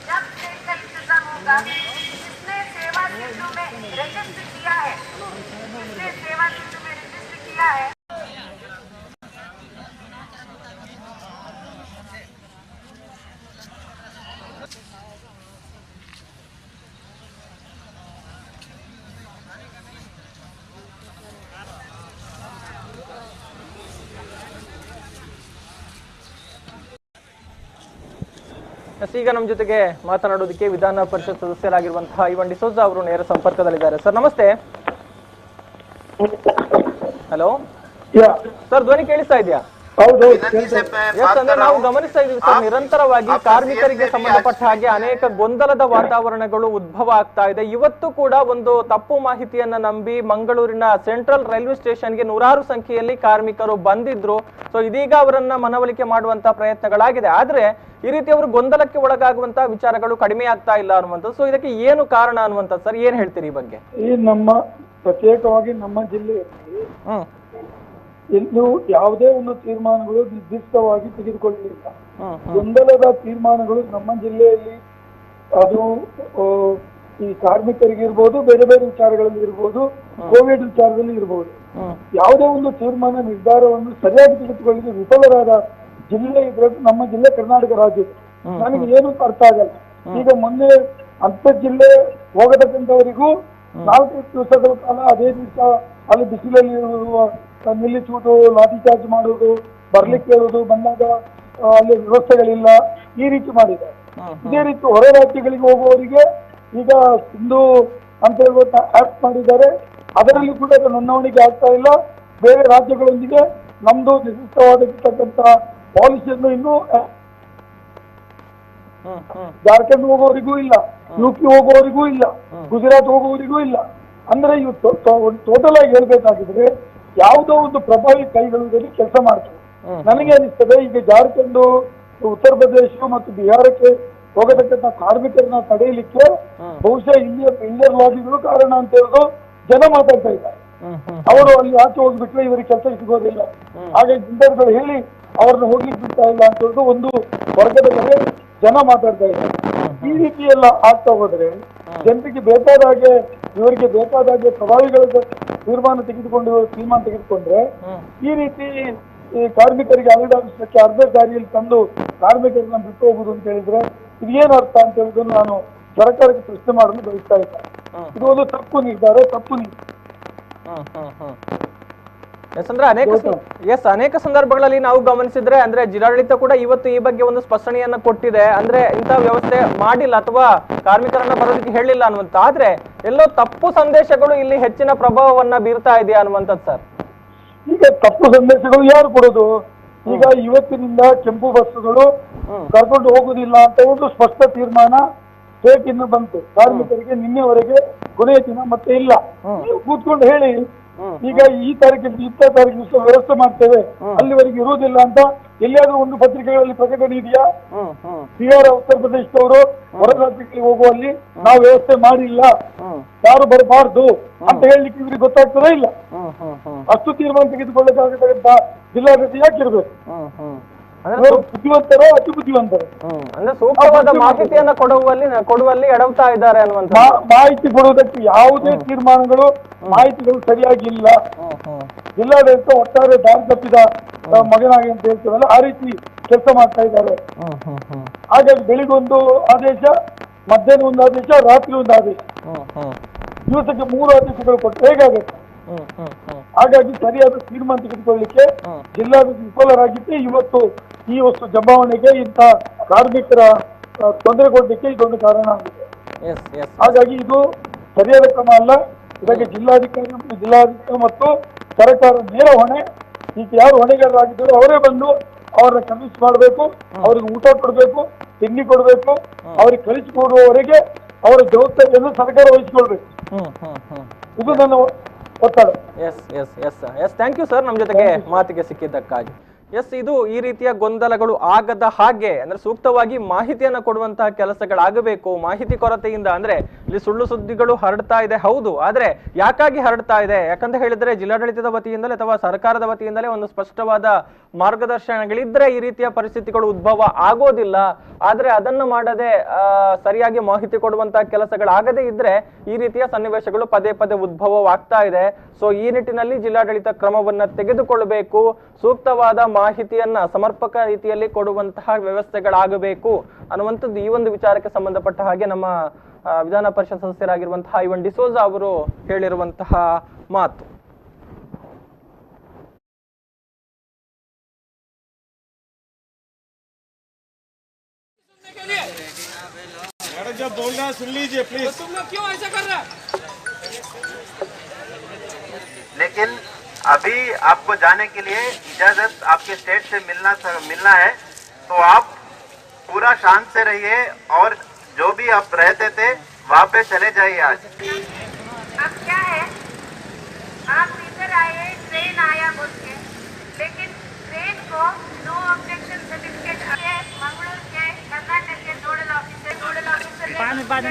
जब ट्रेन का इंतजाम होगा, जिसने सेवा सिंधु में रजिस्टर किया है,
ಈಗ ನಮ್ಮ ಜೊತೆಗೆ ಮಾತನಾಡೋದಕ್ಕೆ ವಿಧಾನ ಪರಿಷತ್ ಸದಸ್ಯರಾಗಿರುವಂತಹ ಐವನ್ ಡಿಸೋಜಾ ಅವರು ನೇರ ಸಂಪರ್ಕದಲ್ಲಿದ್ದಾರೆ. ಸರ್ ನಮಸ್ತೆ. ಹಲೋ ಸರ್, ಧ್ವನಿ ಕೇಳಿಸ್ತಾ ಇದೆಯಾ? ನಾವು ಗಮನಿಸ್ತಾ ಇದೀವಿ ಸರ್, ನಿರಂತರವಾಗಿ ಕಾರ್ಮಿಕರಿಗೆ ಸಂಬಂಧಪಟ್ಟ ಹಾಗೆ ಅನೇಕ ಗೊಂದಲದ ವಾತಾವರಣಗಳು ಉದ್ಭವ ಆಗ್ತಾ ಇದೆ. ಇವತ್ತು ಕೂಡ ಒಂದು ತಪ್ಪು ಮಾಹಿತಿಯನ್ನ ನಂಬಿ ಮಂಗಳೂರಿನ ಸೆಂಟ್ರಲ್ ರೈಲ್ವೆ ಸ್ಟೇಷನ್ಗೆ ನೂರಾರು ಸಂಖ್ಯೆಯಲ್ಲಿ ಕಾರ್ಮಿಕರು ಬಂದಿದ್ರು. ಸೊ ಇದೀಗ ಅವರನ್ನ ಮನವೊಲಿಕೆ ಮಾಡುವಂತ ಪ್ರಯತ್ನಗಳಾಗಿದೆ. ಆದ್ರೆ ಈ ರೀತಿ ಅವರು ಗೊಂದಲಕ್ಕೆ ಒಳಗಾಗುವಂತ ವಿಚಾರಗಳು ಕಡಿಮೆ ಆಗ್ತಾ ಇಲ್ಲ ಅನ್ನುವಂಥದ್ದು. ಸೊ ಇದಕ್ಕೆ ಏನು ಕಾರಣ ಅನ್ನುವಂಥದ್ದು ಸರ್, ಏನ್ ಹೇಳ್ತೀರಿ ಈ ಬಗ್ಗೆ?
ಈ ನಮ್ಮ ಪ್ರತ್ಯೇಕವಾಗಿ ನಮ್ಮ ಜಿಲ್ಲೆಯಲ್ಲಿ
ಹ್ಮ್
ಎಲ್ಲೂ ಯಾವುದೇ ಒಂದು ತೀರ್ಮಾನಗಳು ನಿರ್ದಿಷ್ಟವಾಗಿ ತೆಗೆದುಕೊಳ್ಳಲಿಲ್ಲ.
ಹ್ಮ್
ಗೊಂದಲದ ತೀರ್ಮಾನಗಳು ನಮ್ಮ ಜಿಲ್ಲೆಯಲ್ಲಿ ಅದು ಈ ಕಾರ್ಮಿಕರಿಗಿರ್ಬೋದು, ಬೇರೆ ಬೇರೆ ವಿಚಾರಗಳಲ್ಲಿ ಇರ್ಬೋದು, ಕೋವಿಡ್ ವಿಚಾರದಲ್ಲಿ ಇರ್ಬೋದು, ಯಾವುದೇ ಒಂದು ತೀರ್ಮಾನ ನಿರ್ಧಾರವನ್ನು ಸರಿಯಾಗಿ ತೆಗೆದುಕೊಳ್ಳಲು ವಿಫಲರಾದ ಜಿಲ್ಲೆ ಇದ್ರೆ ನಮ್ಮ ಜಿಲ್ಲೆ ಕರ್ನಾಟಕ ರಾಜ್ಯ. ನನಗೆ ಏನು ಅರ್ಥ ಆಗಲ್ಲ. ಈಗ ಮೊನ್ನೆ ಅಂತ ಜಿಲ್ಲೆ ಹೋಗತಕ್ಕಂಥವರಿಗೂ 4 ದಿವಸಗಳ ಕಾಲ ಅದೇ ದಿವಸ ಅಲ್ಲಿ ಬಿಸಿಲಲ್ಲಿ ನಿಲ್ಲಿಸುವುದು, ಲಾಠಿ ಚಾರ್ಜ್ ಮಾಡುವುದು, ಬರ್ಲಿಕ್ಕೆ ಹೇಳುವುದು, ಬಂದಾಗ ಅಲ್ಲಿ ವ್ಯವಸ್ಥೆಗಳಿಲ್ಲ, ಈ ರೀತಿ ಮಾಡಿದ್ದಾರೆ. ಇದೇ ರೀತಿ ಹೊರ ರಾಜ್ಯಗಳಿಗೆ ಹೋಗುವವರಿಗೆ ಈಗ ಸಿಂಧು ಅಂತ ಹೇಳುವಂತ ಆ್ಯಪ್ ಮಾಡಿದ್ದಾರೆ. ಅದರಲ್ಲಿ ಕೂಡ ನೋಂದಣಿಗೆ ಆಗ್ತಾ ಇಲ್ಲ. ಬೇರೆ ರಾಜ್ಯಗಳೊಂದಿಗೆ ನಮ್ದು ನಿರ್ದಿಷ್ಟವಾಗಿರ್ತಕ್ಕಂಥ ಪಾಲಿಸಿಯನ್ನು ಇನ್ನೂ ಜಾರ್ಖಂಡ್ ಹೋಗೋವರಿಗೂ ಇಲ್ಲ, UP ಹೋಗುವವರಿಗೂ ಇಲ್ಲ, ಗುಜರಾತ್ ಹೋಗುವವರಿಗೂ ಇಲ್ಲ. ಅಂದ್ರೆ ಇವು ಟೋಟಲ್ ಆಗಿ ಹೇಳ್ಬೇಕಾಗಿದ್ರೆ ಯಾವುದೋ ಒಂದು ಪ್ರಭಾವಿ ಕೈಗೊಳ್ಳುವುದರಲ್ಲಿ ಕೆಲಸ ಮಾಡ್ತಾರೆ. ನನಗೆ ಅನಿಸ್ತದೆ ಈಗ ಜಾರ್ಖಂಡ್, ಉತ್ತರ ಪ್ರದೇಶ ಮತ್ತು ಬಿಹಾರಕ್ಕೆ ಹೋಗತಕ್ಕಂಥ ಕಾರ್ಮಿಕರನ್ನ ತಡೆಯಲಿಕ್ಕೆ ಬಹುಶಃ ಇಂಡಿಯನ್ ಲಾಬಿಗಳು ಕಾರಣ ಅಂತ ಹೇಳೋದು ಜನ ಮಾತಾಡ್ತಾ ಇದ್ದಾರೆ. ಅವರು ಅಲ್ಲಿ ಆಚೆ ಹೋಗ್ಬಿಟ್ರೆ ಇವರಿಗೆ ಕೆಲಸ ಸಿಗೋದಿಲ್ಲ, ಹಾಗೆ ಬಿಲ್ಡರ್ಗಳು ಹೇಳಿ ಅವ್ರನ್ನ ಹೋಗ್ಲಿಕ್ಕೆ ಬಿಡ್ತಾ ಇಲ್ಲ ಅಂತ ಹೇಳೋದು ಒಂದು ವರ್ಗದ ಕಡೆ ಜನ ಮಾತಾಡ್ತಾ ಇದ್ದಾರೆ. ಈ ರೀತಿ ಎಲ್ಲ ಆಗ್ತಾ ಹೋದ್ರೆ ಜನರಿಗೆ ಬೇಕಾದ ಹಾಗೆ, ಇವರಿಗೆ ಬೇಕಾದ ಹಾಗೆ ಪ್ರಭಾವಿಗಳ ತೀರ್ಮಾನ ತೆಗೆದುಕೊಂಡ್ರೆ ಈ ರೀತಿ ಈ ಕಾರ್ಮಿಕರಿಗೆ ಅಲೆದಾಡಿಸಲಿಕ್ಕೆ ಅರ್ಧ ದಾರಿಯಲ್ಲಿ ತಂದು ಕಾರ್ಮಿಕರನ್ನ ಬಿಟ್ಟು ಹೋಗುದು ಅಂತ ಹೇಳಿದ್ರೆ ಇದೇನು ಅರ್ಥ ಅಂತ ಹೇಳುವುದನ್ನು ನಾನು ಸರ್ಕಾರಕ್ಕೆ ಪ್ರಶ್ನೆ ಮಾಡಲು ಬಯಸ್ತಾ ಇದ್ದೇನೆ. ಇದು ಒಂದು ತಪ್ಪು ನಿರ್ಧಾರ, ತಪ್ಪು ನೀತಿ.
ಅಂದ್ರೆ ಅನೇಕ ಸಂದರ್ಭಗಳಲ್ಲಿ ನಾವು ಗಮನಿಸಿದ್ರೆ ಅಂದ್ರೆ ಜಿಲ್ಲಾಡಳಿತ ಕೂಡ ಇವತ್ತು ಈ ಬಗ್ಗೆ ಒಂದು ಸ್ಪಷ್ಟನೆಯನ್ನ ಕೊಟ್ಟಿದೆ. ಅಂದ್ರೆ ಇಂಥ ವ್ಯವಸ್ಥೆ ಮಾಡಿಲ್ಲ ಅಥವಾ ಕಾರ್ಮಿಕರನ್ನ ಬರೋದಕ್ಕೆ ಹೇಳಿಲ್ಲ ಅನ್ನುವಂತ, ಆದ್ರೆ ಎಲ್ಲೋ ತಪ್ಪು ಸಂದೇಶಗಳು ಇಲ್ಲಿ ಹೆಚ್ಚಿನ ಪ್ರಭಾವವನ್ನ ಬೀರ್ತಾ ಇದೆಯಾ ಅನ್ನುವಂಥದ್ದು ಸರ್.
ಈಗ ತಪ್ಪು ಸಂದೇಶಗಳು ಯಾರು ಕೊಡೋದು? ಈಗ ಇವತ್ತಿನಿಂದ ಕೆಂಪು ಬಸ್ಸುಗಳು ಕರ್ಕೊಂಡು ಹೋಗುದಿಲ್ಲ ಅಂತ ಒಂದು ಸ್ಪಷ್ಟ ತೀರ್ಮಾನ ಸ್ಟೇಟ್ ಇಂದ ಬಂತು. ಕಾರ್ಮಿಕರಿಗೆ ನಿನ್ನೆವರೆಗೆ ಕೊನೆಯ ದಿನ ಮತ್ತೆ ಇಲ್ಲ. ನೀವು ಕೂತ್ಕೊಂಡು ಹೇಳಿ ಈಗ ಈ ತಾರೀಕಿಗೆ ಇಂಥ ತಾರೀಕು ವ್ಯವಸ್ಥೆ ಮಾಡ್ತೇವೆ, ಅಲ್ಲಿವರೆಗೆ ಇರುವುದಿಲ್ಲ ಅಂತ ಎಲ್ಲಿಯಾದ್ರೂ ಒಂದು ಪತ್ರಿಕೆಗಳಲ್ಲಿ ಪ್ರಕಟಣೆ ಇದೆಯಾ? ಬಿಹಾರ, ಉತ್ತರ ಪ್ರದೇಶದವರು ಹೊರ ರಾಜ್ಯಕ್ಕೆ ಹೋಗುವಲ್ಲಿ ನಾವು ವ್ಯವಸ್ಥೆ ಮಾಡಿಲ್ಲ, ಯಾರು ಬರಬಾರ್ದು ಅಂತ ಹೇಳಲಿಕ್ಕೆ ಇವ್ರಿಗೆ ಗೊತ್ತಾಗ್ತದೇ ಇಲ್ಲ. ಅಷ್ಟು ತೀರ್ಮಾನ ತೆಗೆದುಕೊಳ್ಳಬೇಕಾಗತಕ್ಕಂತ ಜಿಲ್ಲಾಡಳಿತ ಯಾಕಿರ್ಬೇಕು? ಬುದ್ಧಿವಂತರು, ಅತಿ ಬುದ್ಧಿವಂತರು.
ಅಂದ್ರೆ ಸೂಕ್ತವಾದ ಮಾಹಿತಿಯನ್ನ ಕೊಡುವಲ್ಲಿ ಎಡವ್ತಾ ಇದ್ದಾರೆ ಅನ್ನುವಂತ.
ಮಾಹಿತಿ ಕೊಡುವುದಕ್ಕೆ ಯಾವುದೇ ತೀರ್ಮಾನಗಳು, ಮಾಹಿತಿಗಳು ಸರಿಯಾಗಿಲ್ಲ. ಜಿಲ್ಲಾಡಳಿತ ಒಟ್ಟಾರೆ ದಾರಿ ತಪ್ಪಿದ ಮಗನಾಗಿ ಅಂತ ಹೇಳ್ತೇವಲ್ಲ, ಆ ರೀತಿ ಕೆಲಸ ಮಾಡ್ತಾ ಇದ್ದಾರೆ. ಹಾಗಾಗಿ ಬೆಳಿಗೊಂದು ಆದೇಶ, ಮಧ್ಯಾಹ್ನ ಒಂದು ಆದೇಶ, ರಾತ್ರಿ ಒಂದು ಆದೇಶ, ದಿವಸಕ್ಕೆ 3 ಆದೇಶಗಳು ಕೊಟ್ಟು ಹೇಗಾಗುತ್ತೆ? ಹಾಗಾಗಿ ಸರಿಯಾದ ತೀರ್ಮಾನ ತೆಗೆದುಕೊಳ್ಳಲಿಕ್ಕೆ ಜಿಲ್ಲಾಡಳಿತ ವಿಫಲರಾಗಿದ್ದೆ ಇವತ್ತು ಈ ವಸ್ತು ಜಮಾವಣೆಗೆ, ಇಂಥ ಕಾರ್ಮಿಕರ ತೊಂದರೆ ಕೊಡಲಿಕ್ಕೆ ಇದೊಂದು ಕಾರಣ ಆಗಿದೆ. ಹಾಗಾಗಿ ಇದು ಸರಿಯಾದ ಕ್ರಮ ಅಲ್ಲ. ಇದಕ್ಕೆ ಜಿಲ್ಲಾಧಿಕಾರಿ ಮತ್ತು ಸರ್ಕಾರ ನೇರ ಹೊಣೆ. ಈಗ ಯಾರು ಹೊಣೆಗಾರರಾಗಿದ್ದಾರೋ ಅವರೇ ಬಂದು ಅವರನ್ನ ಕನ್ವಿನ್ಸ್ ಮಾಡಬೇಕು, ಅವ್ರಿಗೆ ಊಟ ಕೊಡಬೇಕು, ತಿಂಡಿ ಕೊಡಬೇಕು, ಅವ್ರಿಗೆ ಕಳಿಸಿಕೊಡುವವರೆಗೆ ಅವರ ಜವಾಬ್ದಾರಿಯನ್ನು ಸರ್ಕಾರ ವಹಿಸಿಕೊಳ್ಬೇಕು. ಇದು ನನ್ನ ಒತ್ತಡ.
ಥ್ಯಾಂಕ್ ಯು ಸರ್, ನಮ್ಮ ಜೊತೆಗೆ ಮಾತಿಗೆ ಸಿಕ್ಕಿದ್ದಕ್ಕಾಗಿ. ಇದು ಈ ರೀತಿಯ ಗೊಂದಲಗಳು ಆಗದ ಹಾಗೆ ಅಂದ್ರೆ ಸೂಕ್ತವಾಗಿ ಮಾಹಿತಿಯನ್ನ ಕೊಡುವಂತಹ ಕೆಲಸಗಳಾಗಬೇಕು. ಮಾಹಿತಿ ಕೊರತೆಯಿಂದ ಅಂದ್ರೆ ಇಲ್ಲಿ ಸುಳ್ಳು ಸುದ್ದಿಗಳು ಹರಡ್ತಾ ಇದೆ, ಹೌದು. ಆದ್ರೆ ಯಾಕಾಗಿ ಹರಡ್ತಾ ಇದೆ? ಯಾಕಂತ ಹೇಳಿದ್ರೆ ಜಿಲ್ಲಾಡಳಿತದ ವತಿಯಿಂದಲೇ ಅಥವಾ ಸರ್ಕಾರದ ವತಿಯಿಂದಲೇ ಒಂದು ಸ್ಪಷ್ಟವಾದ ಮಾರ್ಗದರ್ಶನಗಳಿದ್ರೆ ಈ ರೀತಿಯ ಪರಿಸ್ಥಿತಿಗಳು ಉದ್ಭವ ಆಗೋದಿಲ್ಲ. ಆದ್ರೆ ಅದನ್ನ ಮಾಡದೆ ಸರಿಯಾಗಿ ಮಾಹಿತಿ ಕೊಡುವಂತಹ ಕೆಲಸಗಳಾಗದೇ ಇದ್ರೆ ಈ ರೀತಿಯ ಸನ್ನಿವೇಶಗಳು ಪದೇ ಪದೇ ಉದ್ಭವವಾಗ್ತಾ ಇದೆ. ಸೊ ಈ ನಿಟ್ಟಿನಲ್ಲಿ ಜಿಲ್ಲಾಡಳಿತ ಕ್ರಮವನ್ನ ತೆಗೆದುಕೊಳ್ಳಬೇಕು. ಸೂಕ್ತವಾದ ಮಾಹಿತಿಯನ್ನ ಸಮರ್ಪಕ ರೀತಿಯಲ್ಲಿ ಕೊಡುವಂತಹ ವ್ಯವಸ್ಥೆಗಳಾಗಬೇಕು ಅನ್ನುವಂಥದ್ದು ಈ ಒಂದು ವಿಚಾರಕ್ಕೆ ಸಂಬಂಧಪಟ್ಟ ಹಾಗೆ ನಮ್ಮ ವಿಧಾನ ಪರಿಷತ್ ಸದಸ್ಯರಾಗಿರುವಂತಹ ಐವನ್ ಡಿಸೋಜಾ ಅವರು ಹೇಳಿರುವಂತಹ ಮಾತು.
मैडम जब बोल रहा है सुन लीजिए प्लीज।
तुम लोग क्यों ऐसा कर रहे?
लेकिन अभी आपको जाने के लिए इजाजत आपके स्टेट से मिलना है, तो आप पूरा शांत से रहिए और जो भी आप रहते थे वहाँ पे चले जाइए। आज
अब क्या है, आप इधर आए, ट्रेन आया बोल के, लेकिन ट्रेन को नो ऑब्जेक्शन सर्टिफिकेट मंगलूर के कर्नाटक के नोडल ऑफिसर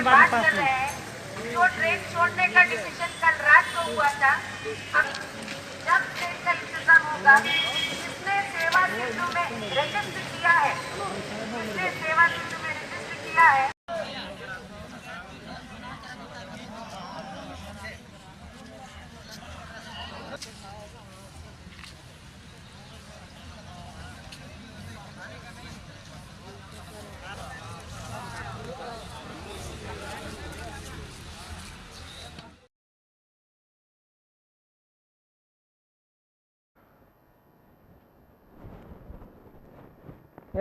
बात कर रहे हैं जो ट्रेन छोड़ने का डिसीजन कल रात को हुआ था, अब जब ट्रेन का इंतजाम होगा, जिसने सेवा सिंधु में रजिस्टर किया है, जिसने सेवा सिंधु में रजिस्टर किया है,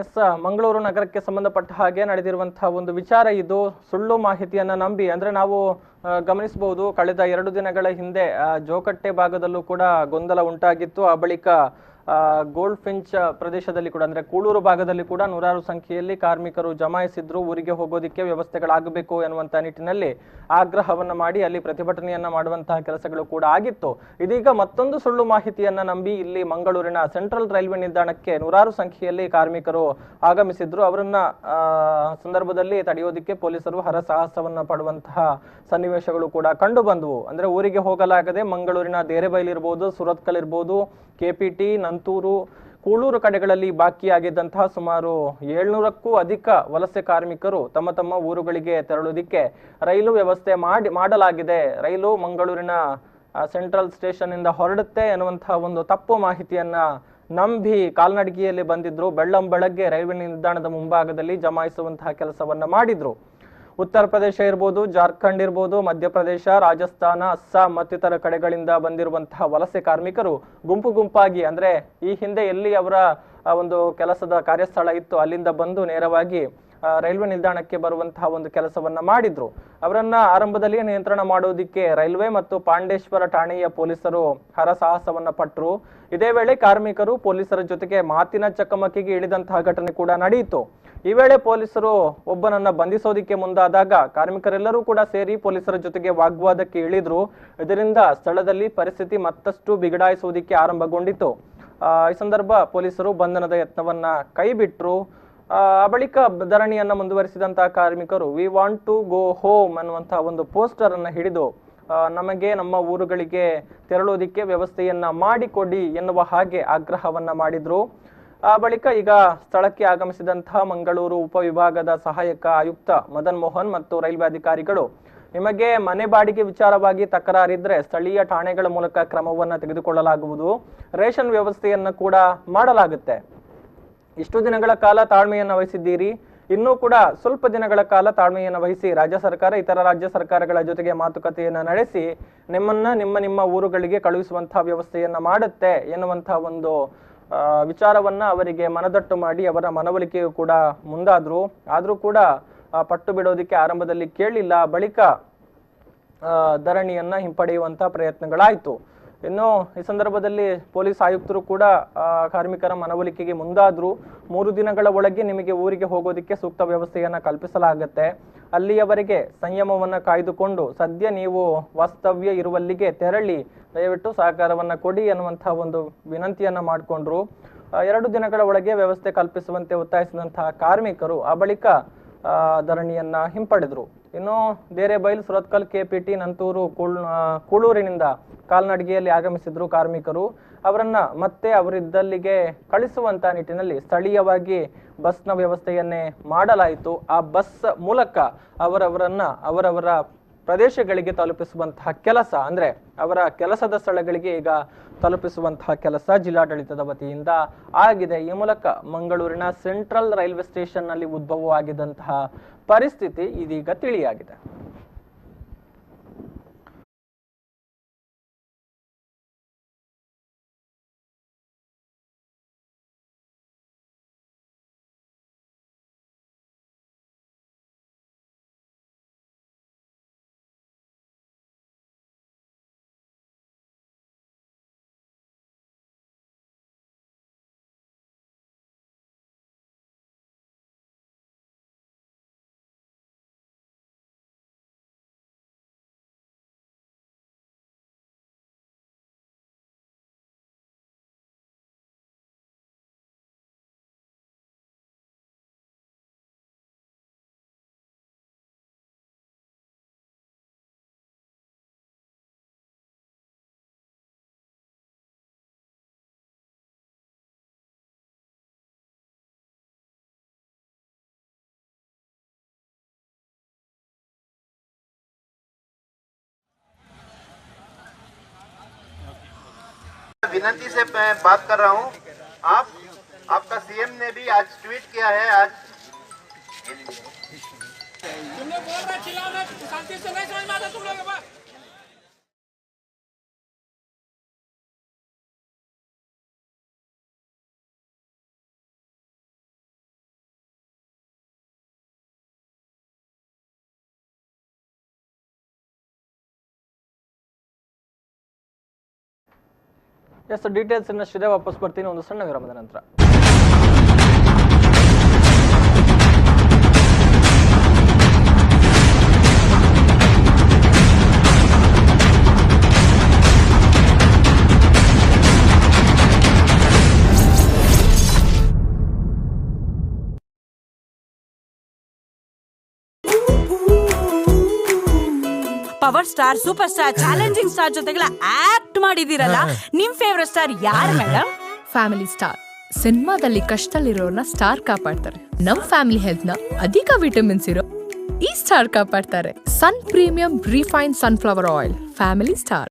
ಎಸ್, ಮಂಗಳೂರು ನಗರಕ್ಕೆ ಸಂಬಂಧಪಟ್ಟ ಹಾಗೆ ನಡೆದಿರುವಂತಹ ಒಂದು ವಿಚಾರ ಇದು. ಸುಳ್ಳು ಮಾಹಿತಿಯನ್ನ ನಂಬಿ, ಅಂದ್ರೆ ನಾವು ಗಮನಿಸಬಹುದು, ಕಳೆದ 2 ದಿನಗಳ ಹಿಂದೆ ಜೋಕಟ್ಟೆ ಭಾಗದಲ್ಲೂ ಕೂಡ ಗೊಂದಲ ಉಂಟಾಗಿತ್ತು. ಆ ಬಳಿಕ ಗೋಲ್ಡ್ ಫಿಂಚ್ ಪ್ರದೇಶದಲ್ಲಿ ಕೂಡ, ಅಂದ್ರೆ ಕೂಳೂರು ಭಾಗದಲ್ಲಿ ಕೂಡ ನೂರಾರು ಸಂಖ್ಯೆಯಲ್ಲಿ ಕಾರ್ಮಿಕರು ಜಮಾಯಿಸಿದ್ರು. ಊರಿಗೆ ಹೋಗೋದಿಕ್ಕೆ ವ್ಯವಸ್ಥೆಗಳಾಗಬೇಕು ಎನ್ನುವಂತ ನಿಟ್ಟಿನಲ್ಲಿ ಆಗ್ರಹವನ್ನ ಮಾಡಿ ಅಲ್ಲಿ ಪ್ರತಿಭಟನೆಯನ್ನ ಮಾಡುವಂತಹ ಕೆಲಸಗಳು ಕೂಡ ಆಗಿತ್ತು. ಇದೀಗ ಮತ್ತೊಂದು ಸುಳ್ಳು ಮಾಹಿತಿಯನ್ನ ನಂಬಿ ಇಲ್ಲಿ ಮಂಗಳೂರಿನ ಸೆಂಟ್ರಲ್ ರೈಲ್ವೆ ನಿಲ್ದಾಣಕ್ಕೆ ನೂರಾರು ಸಂಖ್ಯೆಯಲ್ಲಿ ಕಾರ್ಮಿಕರು ಆಗಮಿಸಿದ್ರು. ಅವರನ್ನ ಸಂದರ್ಭದಲ್ಲಿ ತಡೆಯೋದಿಕ್ಕೆ ಪೊಲೀಸರು ಹರಸಾಹಸವನ್ನ ಪಡುವಂತಹ ಸನ್ನಿವೇಶಗಳು ಕೂಡ ಕಂಡು ಬಂದವು. ಅಂದ್ರೆ ಊರಿಗೆ ಹೋಗಲಾಗದೆ ಮಂಗಳೂರಿನ ದೇರೆಬೈಲ್ ಇರ್ಬೋದು, ಸುರತ್ಕಲ್ ಇರ್ಬೋದು, ಕೆಪಿಟಿ, ನಂತೂರು, ಕೂಳೂರು ಕಡೆಗಳಲ್ಲಿ ಬಾಕಿಯಾಗಿದ್ದಂತಹ ಸುಮಾರು 700ಕ್ಕೂ ಅಧಿಕ ವಲಸೆ ಕಾರ್ಮಿಕರು ತಮ್ಮ ತಮ್ಮ ಊರುಗಳಿಗೆ ತೆರಳುವುದಕ್ಕೆ ರೈಲು ವ್ಯವಸ್ಥೆ ಮಾಡಲಾಗಿದೆ. ರೈಲು ಮಂಗಳೂರಿನ ಸೆಂಟ್ರಲ್ ಸ್ಟೇಷನ್ ಇಂದ ಹೊರಡುತ್ತೆ ಎನ್ನುವಂತಹ ಒಂದು ತಪ್ಪು ಮಾಹಿತಿಯನ್ನ ನಂಬಿ ಕಾಲ್ನಡಿಗೆಯಲ್ಲಿ ಬಂದಿದ್ರು. ಬೆಳ್ಳಂಬೆಳಗ್ಗೆ ರೈಲ್ವೆ ನಿಲ್ದಾಣದ ಮುಂಭಾಗದಲ್ಲಿ ಜಮಾಯಿಸುವಂತಹ ಕೆಲಸವನ್ನ ಮಾಡಿದ್ರು. ಉತ್ತರ ಪ್ರದೇಶ ಇರ್ಬೋದು, ಜಾರ್ಖಂಡ್ ಇರ್ಬೋದು, ಮಧ್ಯಪ್ರದೇಶ, ರಾಜಸ್ಥಾನ, ಅಸ್ಸಾಂ ಮತ್ತಿತರ ಕಡೆಗಳಿಂದ ಬಂದಿರುವಂತಹ ವಲಸೆ ಕಾರ್ಮಿಕರು ಗುಂಪು ಗುಂಪಾಗಿ, ಅಂದ್ರೆ ಈ ಹಿಂದೆ ಎಲ್ಲಿ ಅವರ ಒಂದು ಕೆಲಸದ ಕಾರ್ಯಸ್ಥಳ ಇತ್ತು ಅಲ್ಲಿಂದ ಬಂದು ನೇರವಾಗಿ ರೈಲ್ವೆ ನಿಲ್ದಾಣಕ್ಕೆ ಬರುವಂತಹ ಒಂದು ಕೆಲಸವನ್ನ ಮಾಡಿದ್ರು. ಅವರನ್ನ ಆರಂಭದಲ್ಲಿ ನಿಯಂತ್ರಣ ಮಾಡೋದಿಕ್ಕೆ ರೈಲ್ವೆ ಮತ್ತು ಪಾಂಡೇಶ್ವರ ಠಾಣೆಯ ಪೊಲೀಸರು ಹರಸಾಹಸವನ್ನ ಪಟ್ಟರು. ಇದೇ ವೇಳೆ ಕಾರ್ಮಿಕರು ಪೊಲೀಸರ ಜೊತೆಗೆ ಮಾತಿನ ಚಕಮಕಿಗೆ ಇಳಿದಂತಹ ಘಟನೆ ಕೂಡ ನಡೆಯಿತು. ಈ ವೇಳೆ ಪೊಲೀಸರು ಒಬ್ಬನನ್ನ ಬಂಧಿಸೋದಿಕ್ಕೆ ಮುಂದಾದಾಗ ಕಾರ್ಮಿಕರೆಲ್ಲರೂ ಕೂಡ ಸೇರಿ ಪೊಲೀಸರ ಜೊತೆಗೆ ವಾಗ್ವಾದಕ್ಕೆ ಇಳಿದ್ರು. ಇದರಿಂದ ಸ್ಥಳದಲ್ಲಿ ಪರಿಸ್ಥಿತಿ ಮತ್ತಷ್ಟು ಬಿಗಡಾಯಿಸುವುದಕ್ಕೆ ಆರಂಭಗೊಂಡಿತು. ಈ ಸಂದರ್ಭ ಪೊಲೀಸರು ಬಂಧನದ ಯತ್ನವನ್ನ ಕೈಬಿಟ್ರು. ಆ ಬಳಿಕ ಧರಣಿಯನ್ನ ಮುಂದುವರಿಸಿದಂತಹ ಕಾರ್ಮಿಕರು we want to go home ಅನ್ನುವಂತಹ ಒಂದು ಪೋಸ್ಟರ್ ಅನ್ನ ಹಿಡಿದು ನಮಗೆ ನಮ್ಮ ಊರುಗಳಿಗೆ ತೆರಳುವುದಕ್ಕೆ ವ್ಯವಸ್ಥೆಯನ್ನ ಮಾಡಿಕೊಡಿ ಎನ್ನುವ ಹಾಗೆ ಆಗ್ರಹವನ್ನ ಮಾಡಿದ್ರು. ಆ ಬಳಿಕ ಈಗ ಸ್ಥಳಕ್ಕೆ ಆಗಮಿಸಿದಂತಹ ಮಂಗಳೂರು ಉಪವಿಭಾಗದ ಸಹಾಯಕ ಆಯುಕ್ತ ಮದನ್ ಮೋಹನ್ ಮತ್ತು ರೈಲ್ವೆ ಅಧಿಕಾರಿಗಳು, ನಿಮಗೆ ಮನೆ ಬಾಡಿಗೆ ವಿಚಾರವಾಗಿ ತಕರಾರಿದ್ರೆ ಸ್ಥಳೀಯ ಠಾಣೆಗಳ ಮೂಲಕ ಕ್ರಮವನ್ನ ತೆಗೆದುಕೊಳ್ಳಲಾಗುವುದು, ರೇಷನ್ ವ್ಯವಸ್ಥೆಯನ್ನ ಕೂಡ ಮಾಡಲಾಗುತ್ತೆ. ಇಷ್ಟು ದಿನಗಳ ಕಾಲ ತಾಳ್ಮೆಯನ್ನ ವಹಿಸಿದ್ದೀರಿ, ಇನ್ನೂ ಕೂಡ ಸ್ವಲ್ಪ ದಿನಗಳ ಕಾಲ ತಾಳ್ಮೆಯನ್ನು ವಹಿಸಿ ರಾಜ್ಯ ಸರ್ಕಾರ ಇತರ ರಾಜ್ಯ ಸರ್ಕಾರಗಳ ಜೊತೆಗೆ ಮಾತುಕತೆಯನ್ನ ನಡೆಸಿ ನಿಮ್ಮ ಊರುಗಳಿಗೆ ಕಳುಹಿಸುವಂತಹ ವ್ಯವಸ್ಥೆಯನ್ನ ಮಾಡುತ್ತೆ ಎನ್ನುವಂತಹ ಒಂದು ವಿಚಾರವನ್ನ ಅವರಿಗೆ ಮನದಟ್ಟು ಮಾಡಿ ಅವರ ಮನವೊಲಿಕೆಯೂ ಕೂಡ ಮುಂದಾದ್ರು. ಆದ್ರೂ ಕೂಡ ಪಟ್ಟು ಬಿಡೋದಿಕ್ಕೆ ಆರಂಭದಲ್ಲಿ ಕೇಳಲಿಲ್ಲ. ಬಳಿಕ ಧರಣಿಯನ್ನ ಹಿಂಪಡೆಯುವಂತಹ ಪ್ರಯತ್ನಗಳಾಯ್ತು. ಇನ್ನು ಈ ಸಂದರ್ಭದಲ್ಲಿ ಪೊಲೀಸ್ ಆಯುಕ್ತರು ಕೂಡ ಕಾರ್ಮಿಕರ ಮನವೊಲಿಕೆಗೆ ಮುಂದಾದ್ರು. 3 ದಿನಗಳ ಒಳಗೆ ನಿಮಗೆ ಊರಿಗೆ ಹೋಗೋದಿಕ್ಕೆ ಸೂಕ್ತ ವ್ಯವಸ್ಥೆಯನ್ನ ಕಲ್ಪಿಸಲಾಗುತ್ತೆ. ಅಲ್ಲಿಯವರೆಗೆ ಸಂಯಮವನ್ನ ಕಾಯ್ದುಕೊಂಡು ಸದ್ಯ ನೀವು ವಾಸ್ತವ್ಯ ಇರುವಲ್ಲಿಗೆ ತೆರಳಿ ದಯವಿಟ್ಟು ಸಹಕಾರವನ್ನ ಕೊಡಿ ಎನ್ನುವಂತಹ ಒಂದು ವಿನಂತಿಯನ್ನ ಮಾಡಿಕೊಂಡ್ರು. 2 ದಿನಗಳ ಒಳಗೆ ವ್ಯವಸ್ಥೆ ಕಲ್ಪಿಸುವಂತೆ ಒತ್ತಾಯಿಸಿದಂತಹ ಕಾರ್ಮಿಕರು ಆ ಬಳಿಕ ಧರಣಿಯನ್ನ ಹಿಂಪಡೆದ್ರು. ಇನ್ನು ದೇರೆಬೈಲ್, ಸುರತ್ಕಲ್, ಕೆಪಿಟಿ, ನಂತೂರು, ಕೂಳೂರಿನಿಂದ ಕಾಲ್ನಡಿಗೆಯಲ್ಲಿ ಆಗಮಿಸಿದ್ರು ಕಾರ್ಮಿಕರು. ಅವರನ್ನ ಮತ್ತೆ ಅವರಿದ್ದಲ್ಲಿಗೆ ಕಳಿಸುವಂತ ನಿಟ್ಟಿನಲ್ಲಿ ಸ್ಥಳೀಯವಾಗಿ ಬಸ್ನ ವ್ಯವಸ್ಥೆಯನ್ನೇ ಮಾಡಲಾಯಿತು. ಆ ಬಸ್ ಮೂಲಕ ಅವರವರ ಪ್ರದೇಶಗಳಿಗೆ ತಲುಪಿಸುವಂತಹ ಕೆಲಸ, ಅಂದ್ರೆ ಅವರ ಕೆಲಸದ ಸ್ಥಳಗಳಿಗೆ ಈಗ ತಲುಪಿಸುವಂತಹ ಕೆಲಸ ಜಿಲ್ಲಾಡಳಿತದ ವತಿಯಿಂದ ಆಗಿದೆ. ಈ ಮೂಲಕ ಮಂಗಳೂರಿನ ಸೆಂಟ್ರಲ್ ರೈಲ್ವೆ ಸ್ಟೇಷನ್ ನಲ್ಲಿ ಉದ್ಭವವಾಗಿದ್ದಂತಹ ಪರಿಸ್ಥಿತಿ ಇದೀಗ ತಿಳಿಯಾಗಿದೆ.
विनती से मैं बात कर रहा हूँ। आपका सीएम ने भी आज ट्वीट किया है। आज
तुम लोग बोल रहे चिल्लाओ मत, शांति से नहीं समझ में आता तुम लोग के पास।
ಎಸ್ ಡೀಟೇಲ್ಸ್ ಇನ್ನಷ್ಟಿದೆ, ವಾಪಸ್ ಬರ್ತೀನಿ ಒಂದು ಸಣ್ಣ ವಿರಾಮದ ನಂತರ.
Power star, super star, challenging star ಜೊತೆಗೆಲ್ಲ ಆಕ್ಟ್ ಮಾಡಿದಿರಲ್ಲ, ನಿಮ್ ಫೇವರೆಟ್ ಸ್ಟಾರ್ ಯಾರು ಮೇಡಮ್?
Family star. ಸಿನಿಮಾದಲ್ಲಿ ಕಷ್ಟದಲ್ಲಿರೋರ್ನ ಸ್ಟಾರ್ ಕಾಪಾಡ್ತಾರೆ. ನಮ್ ಫ್ಯಾಮಿಲಿ ಹೆಲ್ತ್ ನ ಅಧಿಕ ವಿಟಮಿನ್ಸ್ ಇರೋ ಈ ಸ್ಟಾರ್ ಕಾಪಾಡ್ತಾರೆ. Sun premium refined sunflower oil. Family star.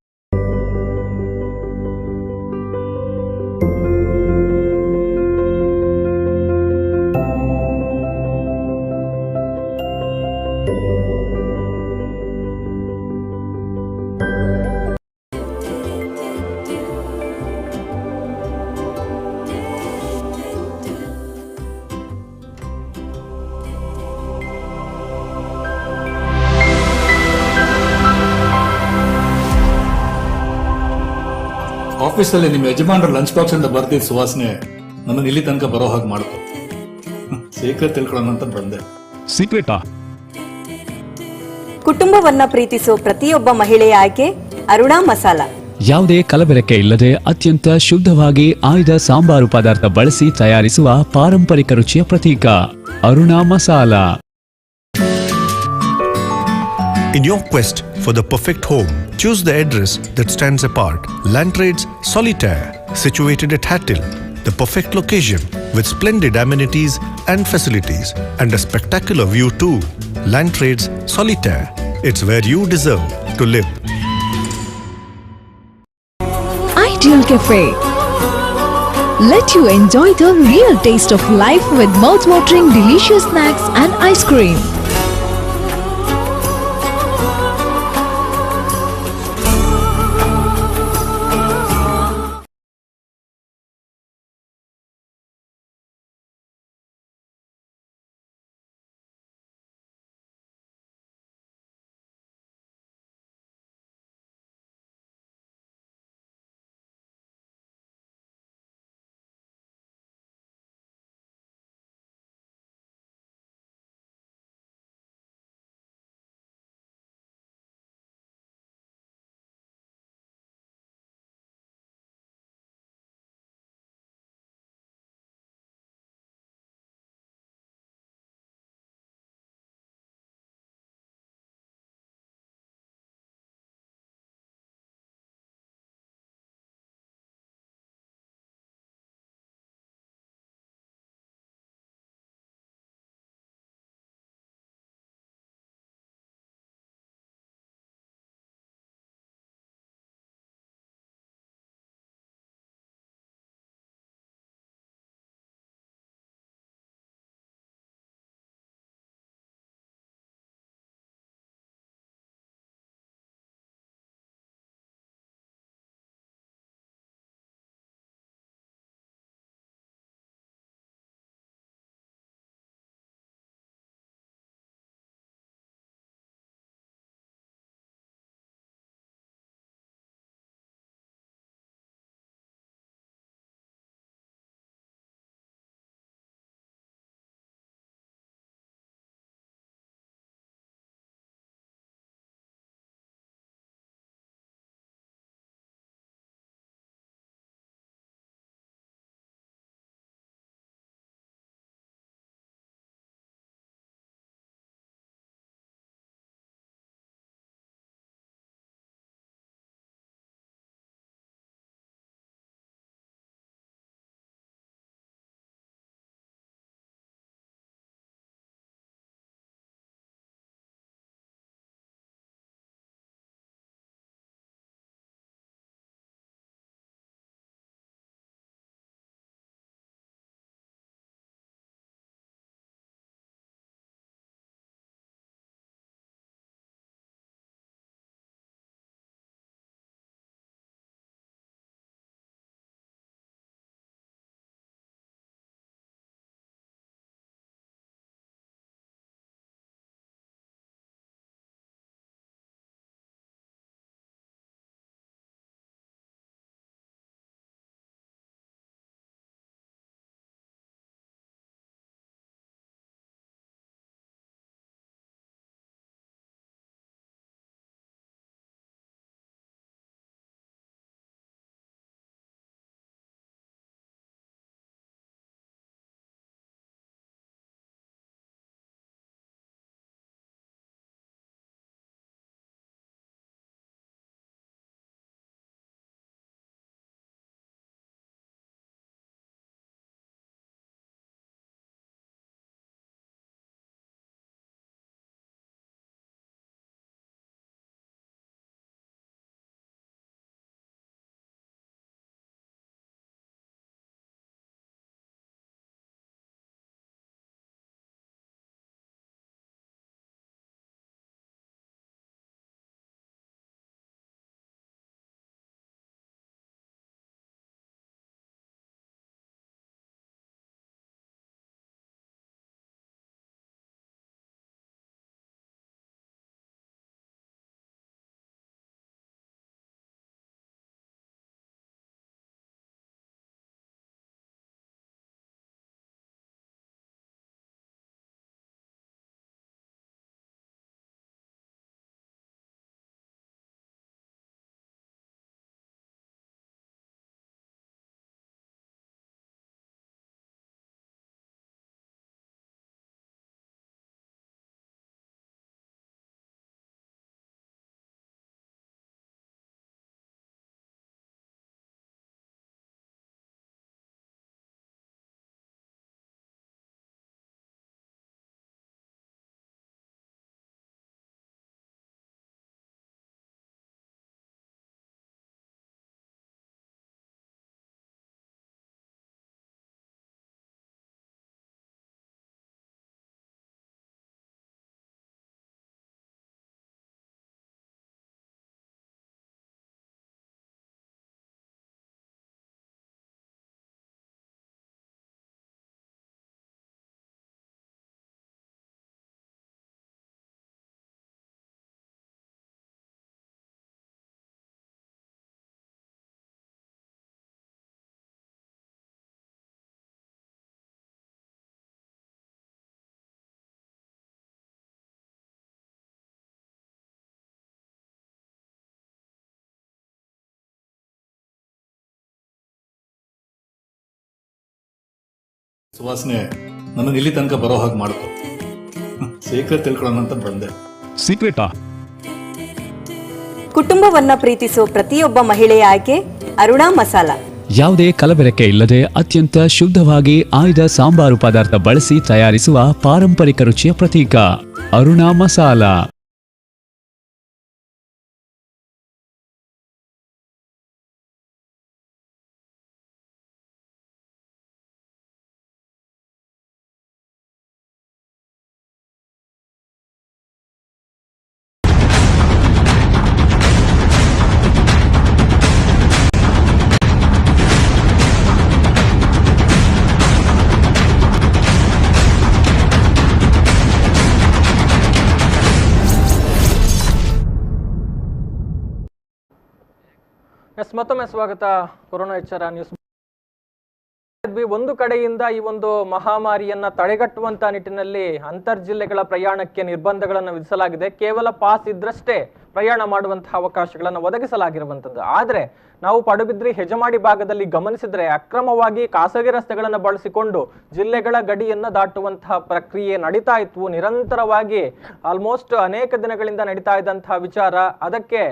ಆಫೀಸಲ್ಲಿ ನಿಮ್ಮ ಯಜಮಾನ್ರ ಲಂಚ್ ಬಾಕ್ಸ್ ಅಂತ ಬರ್ದಿದ್ದ ಸುವಾಸನೆ ನನ್ನ ಇಲ್ಲಿ ತನಕ ಬರೋ ಹಾಗೆ ಮಾಡ್ತು. ಸೀಕ್ರೆಟ್ ತಿಳ್ಕೊಳ್ಳೋಣ ಅಂತ ಬಂದೆ.
ಸೀಕ್ರೆಟಾ?
ಕುಟುಂಬವನ್ನ ಪ್ರೀತಿಸೋ ಪ್ರತಿಯೊಬ್ಬ ಮಹಿಳೆಯ ಆಯ್ಕೆ ಅರುಣಾ ಮಸಾಲ.
ಯಾವುದೇ ಕಲಬೆರಕೆ ಇಲ್ಲದೆ ಅತ್ಯಂತ ಶುದ್ಧವಾಗಿ ಆಯ್ದ ಸಾಂಬಾರು ಪದಾರ್ಥ ಬಳಸಿ ತಯಾರಿಸುವ ಪಾರಂಪರಿಕ ರುಚಿಯ ಪ್ರತೀಕ Aruna masala.
In your quest for the perfect home, choose the address that stands apart. Land Trades Solitaire, situated at Hattil, the perfect location with splendid amenities and facilities and a spectacular view too. Land Trades Solitaire, it's where you deserve to live.
Ideal Cafe. Let you enjoy the real taste of life with mouth-watering delicious snacks and ice cream.
ಸುವಾಸನೆ ನನ್ನ ಇಲ್ಲಿ ತನಕ ಬರೋ ಹಾಗೆ ಮಾಡ್ತು. Secret ತಿಳ್ಕೊಳ್ಳೋಣ ಅಂತ ಬಂದೆ.
ಸೀಕ್ರೆಟಾ?
ಕುಟುಂಬವನ್ನ ಪ್ರೀತಿಸೋ ಪ್ರತಿಯೊಬ್ಬ ಮಹಿಳೆಯ ಆಯ್ಕೆ ಅರುಣಾ ಮಸಾಲ.
ಯಾವುದೇ ಕಲಬೆರಕೆ ಇಲ್ಲದೆ ಅತ್ಯಂತ ಶುದ್ಧವಾಗಿ ಆಯ್ದ ಸಾಂಬಾರು ಪದಾರ್ಥ ಬಳಸಿ ತಯಾರಿಸುವ ಪಾರಂಪರಿಕ ರುಚಿಯ ಪ್ರತೀಕ ಅರುಣಾ ಮಸಾಲ.
ಮತ್ತೊಮ್ಮೆ ಸ್ವಾಗತ ಕೊರೋನಾ ಎಚ್ಚರ ನ್ಯೂಸ್. ಒಂದು ಕಡೆಯಿಂದ ಈ ಒಂದು ಮಹಾಮಾರಿಯನ್ನ ತಡೆಗಟ್ಟುವಂತ ನಿಟ್ಟಿನಲ್ಲಿ ಅಂತರ್ಜಿಲ್ಲೆಗಳ ಪ್ರಯಾಣಕ್ಕೆ ನಿರ್ಬಂಧಗಳನ್ನು ವಿಧಿಸಲಾಗಿದೆ. ಕೇವಲ ಪಾಸ್ ಇದ್ರಷ್ಟೇ ಪ್ರಯಾಣ ಮಾಡುವಂತಹ ಅವಕಾಶಗಳನ್ನು ಒದಗಿಸಲಾಗಿರುವಂತದ್ದು. ಆದ್ರೆ ನಾವು ಪಡುಬಿದ್ರಿ ಹೆಜಮಾಡಿ ಭಾಗದಲ್ಲಿ ಗಮನಿಸಿದ್ರೆ ಅಕ್ರಮವಾಗಿ ಖಾಸಗಿ ರಸ್ತೆಗಳನ್ನು ಬಳಸಿಕೊಂಡು ಜಿಲ್ಲೆಗಳ ಗಡಿಯನ್ನ ದಾಟುವಂತಹ ಪ್ರಕ್ರಿಯೆ ನಡೀತಾ ಇತ್ತು. ನಿರಂತರವಾಗಿ ಆಲ್ಮೋಸ್ಟ್ ಅನೇಕ ದಿನಗಳಿಂದ ನಡೀತಾ ಇದ್ದಂತಹ ವಿಚಾರ. ಅದಕ್ಕೆ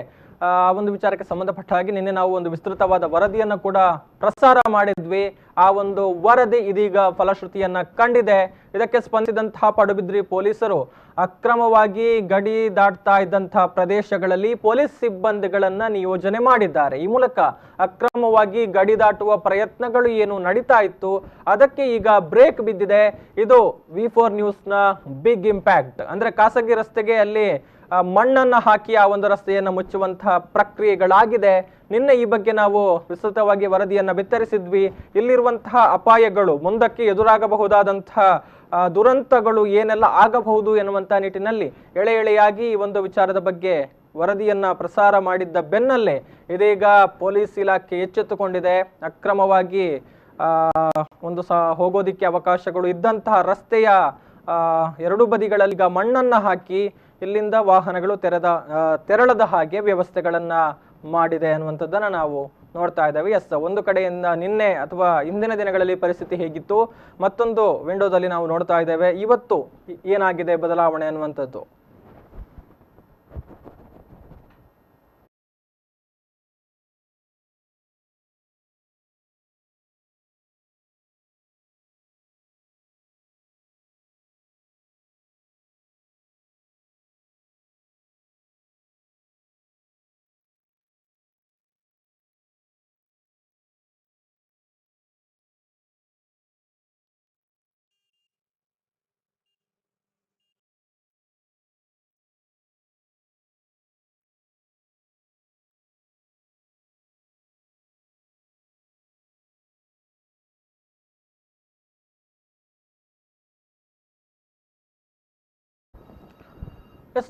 ಒಂದು ವಿಚಾರಕ್ಕೆ ಸಂಬಂಧಪಟ್ಟ ಹಾಗೆ ನಿನ್ನೆ ನಾವು ಒಂದು ವಿಸ್ತೃತವಾದ ವರದಿಯನ್ನು ಕೂಡ ಪ್ರಸಾರ ಮಾಡಿದ್ವಿ. ಆ ಒಂದು ವರದಿ ಇದೀಗ ಫಲಶ್ರುತಿಯನ್ನ ಕಂಡಿದೆ. ಇದಕ್ಕೆ ಸ್ಪಂದಿಸಿದಂತಹ ಪಡುಬಿದ್ರಿ ಪೊಲೀಸರು ಅಕ್ರಮವಾಗಿ ಗಡಿ ದಾಟ್ತಾ ಇದ್ದಂತಹ ಪ್ರದೇಶಗಳಲ್ಲಿ ಪೊಲೀಸ್ ಸಿಬ್ಬಂದಿಗಳನ್ನ ನಿಯೋಜನೆ ಮಾಡಿದ್ದಾರೆ. ಈ ಮೂಲಕ ಅಕ್ರಮವಾಗಿ ಗಡಿ ದಾಟುವ ಪ್ರಯತ್ನಗಳು ಏನು ನಡೀತಾ ಇತ್ತು ಅದಕ್ಕೆ ಈಗ ಬ್ರೇಕ್ ಬಿದ್ದಿದೆ. ಇದು V4 ನ್ಯೂಸ್ನ ಬಿಗ್ ಇಂಪ್ಯಾಕ್ಟ್. ಅಂದ್ರೆ ಖಾಸಗಿ ರಸ್ತೆಗೆ ಅಲ್ಲಿ ಮಣ್ಣನ್ನ ಹಾಕಿ ಆ ಒಂದು ರಸ್ತೆಯನ್ನು ಮುಚ್ಚುವಂತಹ ಪ್ರಕ್ರಿಯೆಗಳಾಗಿದೆ. ನಿನ್ನೆ ಈ ಬಗ್ಗೆ ನಾವು ವಿಸ್ತೃತವಾಗಿ ವರದಿಯನ್ನ ಬಿತ್ತರಿಸಿದ್ವಿ. ಇಲ್ಲಿರುವಂತಹ ಅಪಾಯಗಳು, ಮುಂದಕ್ಕೆ ಎದುರಾಗಬಹುದಾದಂತಹ ದುರಂತಗಳು ಏನೆಲ್ಲ ಆಗಬಹುದು ಎನ್ನುವಂತಹ ನಿಟ್ಟಿನಲ್ಲಿ ಎಳೆ ಎಳೆಯಾಗಿ ಈ ಒಂದು ವಿಚಾರದ ಬಗ್ಗೆ ವರದಿಯನ್ನ ಪ್ರಸಾರ ಮಾಡಿದ್ದ ಬೆನ್ನಲ್ಲೇ ಇದೀಗ ಪೊಲೀಸ್ ಇಲಾಖೆ ಎಚ್ಚೆತ್ತುಕೊಂಡಿದೆ. ಅಕ್ರಮವಾಗಿ ಒಂದು ಹೋಗೋದಿಕ್ಕೆ ಅವಕಾಶಗಳು ಇದ್ದಂತಹ ರಸ್ತೆಯ ಎರಡು ಬದಿಗಳಲ್ಲಿ ಈಗ ಮಣ್ಣನ್ನ ಹಾಕಿ ಇಲ್ಲಿಂದ ವಾಹನಗಳು ತೆರಳದ ಹಾಗೆ ವ್ಯವಸ್ಥೆಗಳನ್ನ ಮಾಡಿದೆ ಅನ್ನುವಂಥದ್ದನ್ನ ನಾವು ನೋಡ್ತಾ ಇದ್ದೇವೆ. ಎಸ್, ಒಂದು ಕಡೆಯಿಂದ ನಿನ್ನೆ ಅಥವಾ ಇಂದಿನ ದಿನಗಳಲ್ಲಿ ಪರಿಸ್ಥಿತಿ ಹೇಗಿತ್ತು, ಮತ್ತೊಂದು ವಿಂಡೋದಲ್ಲಿ ನಾವು ನೋಡ್ತಾ ಇದ್ದೇವೆ ಇವತ್ತು ಏನಾಗಿದೆ ಬದಲಾವಣೆ ಅನ್ನುವಂಥದ್ದು.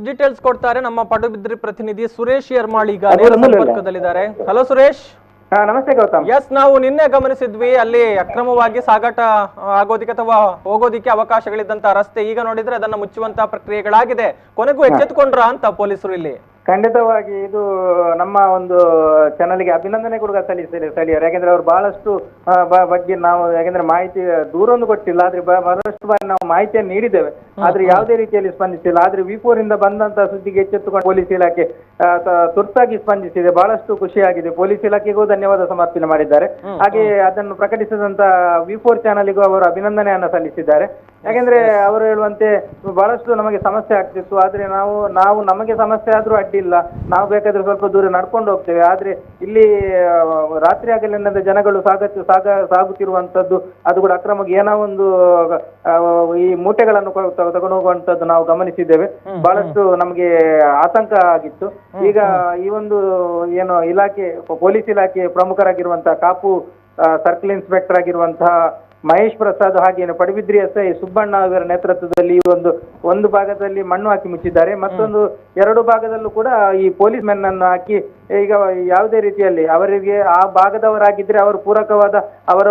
ಡೀಟೇಲ್ಸ್ ಕೊಡ್ತಾರೆ ನಮ್ಮ ಪಡುಬಿದ್ರಿ ಪ್ರತಿನಿಧಿ ಸುರೇಶ್ ಯರ್ಮಾಳ್ ಈಗ ಸಂಪರ್ಕದಲ್ಲಿದ್ದಾರೆ. ಹಲೋ ಸುರೇಶ್.
ನಮಸ್ತೆ ಗೌತಮ್.
ಎಸ್, ನಾವು ನಿನ್ನೆ ಗಮನಿಸಿದ್ವಿ ಅಲ್ಲಿ ಅಕ್ರಮವಾಗಿ ಸಾಗಾಟ ಆಗೋದಿಕ್ಕೆ ಅಥವಾ ಹೋಗೋದಿಕ್ಕೆ ಅವಕಾಶಗಳಿದ್ದಂತ ರಸ್ತೆ ಈಗ ನೋಡಿದ್ರೆ ಅದನ್ನ ಮುಚ್ಚುವಂತಹ ಪ್ರಕ್ರಿಯೆಗಳಾಗಿದೆ. ಕೊನೆಗೂ ಎಚ್ಚೆತ್ತುಕೊಂಡ್ರ ಅಂತ ಪೊಲೀಸರು ಇಲ್ಲಿ?
ಖಂಡಿತವಾಗಿ ಇದು ನಮ್ಮ ಒಂದು ಚಾನಲ್ಗೆ ಅಭಿನಂದನೆ ಕೂಡ ಸಲ್ಲಿಸಿದೆ ಸ್ಥಳೀಯರು. ಯಾಕೆಂದ್ರೆ ಅವರು ಬಹಳಷ್ಟು ಬಗ್ಗೆ ನಾವು ಯಾಕೆಂದ್ರೆ ಮಾಹಿತಿ ದೂರೊಂದು ಕೊಟ್ಟಿಲ್ಲ, ಆದ್ರೆ ಬಹಳಷ್ಟು ಬಾರಿ ನಾವು ಮಾಹಿತಿಯನ್ನು ನೀಡಿದ್ದೇವೆ, ಆದ್ರೆ ಯಾವುದೇ ರೀತಿಯಲ್ಲಿ ಸ್ಪಂದಿಸಿಲ್ಲ. ಆದ್ರೆ V4 ಇಂದ ಬಂದಂತ ಸುದ್ದಿಗೆ ಎಚ್ಚೆತ್ತುಕೊಂಡು ಪೊಲೀಸ್ ಇಲಾಖೆ ತುರ್ತಾಗಿ ಸ್ಪಂದಿಸಿದೆ. ಬಹಳಷ್ಟು ಖುಷಿಯಾಗಿದೆ. ಪೊಲೀಸ್ ಇಲಾಖೆಗೂ ಧನ್ಯವಾದ ಸಮರ್ಪಣೆ ಮಾಡಿದ್ದಾರೆ. ಹಾಗೆ ಅದನ್ನು ಪ್ರಕಟಿಸಿದಂತ V4 ಚಾನಲ್ಗೂ ಅವರು ಅಭಿನಂದನೆಯನ್ನ ಸಲ್ಲಿಸಿದ್ದಾರೆ. ಯಾಕೆಂದ್ರೆ ಅವರು ಹೇಳುವಂತೆ ಬಹಳಷ್ಟು ನಮಗೆ ಸಮಸ್ಯೆ ಆಗ್ತಿತ್ತು, ಆದ್ರೆ ನಾವು ನಮಗೆ ಸಮಸ್ಯೆ ಆದ್ರೂ ಅಡ್ಡಿಲ್ಲ, ನಾವು ಬೇಕಾದ್ರೆ ಸ್ವಲ್ಪ ದೂರ ನಡ್ಕೊಂಡು ಹೋಗ್ತೇವೆ. ಆದ್ರೆ ಇಲ್ಲಿ ರಾತ್ರಿ ಆಗಲಿಲ್ಲದ ಜನಗಳು ಸಾಗುತ್ತಿರುವಂತದ್ದು ಅದು ಕೂಡ ಅಕ್ರಮವಾಗಿ ಏನೋ ಒಂದು ಈ ಮೂಟೆಗಳನ್ನು ತಗೊಂಡು ಹೋಗುವಂತದ್ದು ನಾವು ಗಮನಿಸಿದ್ದೇವೆ. ಬಹಳಷ್ಟು ನಮಗೆ ಆತಂಕ ಆಗಿತ್ತು. ಈಗ ಈ ಒಂದು ಏನು ಇಲಾಖೆ ಪೊಲೀಸ್ ಇಲಾಖೆ ಪ್ರಮುಖರಾಗಿರುವಂತಹ ಕಾಪು ಸರ್ಕಲ್ ಇನ್ಸ್ಪೆಕ್ಟರ್ ಆಗಿರುವಂತಹ ಮಹೇಶ್ ಪ್ರಸಾದ್ ಹಾಗೇನು ಪಡುಬಿದ್ರಿ SI ಸುಬ್ಬಣ್ಣ ಅವರ ನೇತೃತ್ವದಲ್ಲಿ ಒಂದು ಭಾಗದಲ್ಲಿ ಮಣ್ಣು ಹಾಕಿ ಮುಚ್ಚಿದ್ದಾರೆ, ಮತ್ತೊಂದು ಎರಡು ಭಾಗದಲ್ಲೂ ಕೂಡ ಈ ಪೊಲೀಸ್ ಮೆನ್ ಅನ್ನು ಹಾಕಿ ಈಗ ಯಾವುದೇ ರೀತಿಯಲ್ಲಿ ಅವರಿಗೆ ಆ ಭಾಗದವರಾಗಿದ್ರೆ ಅವರು ಪೂರಕವಾದ ಅವರ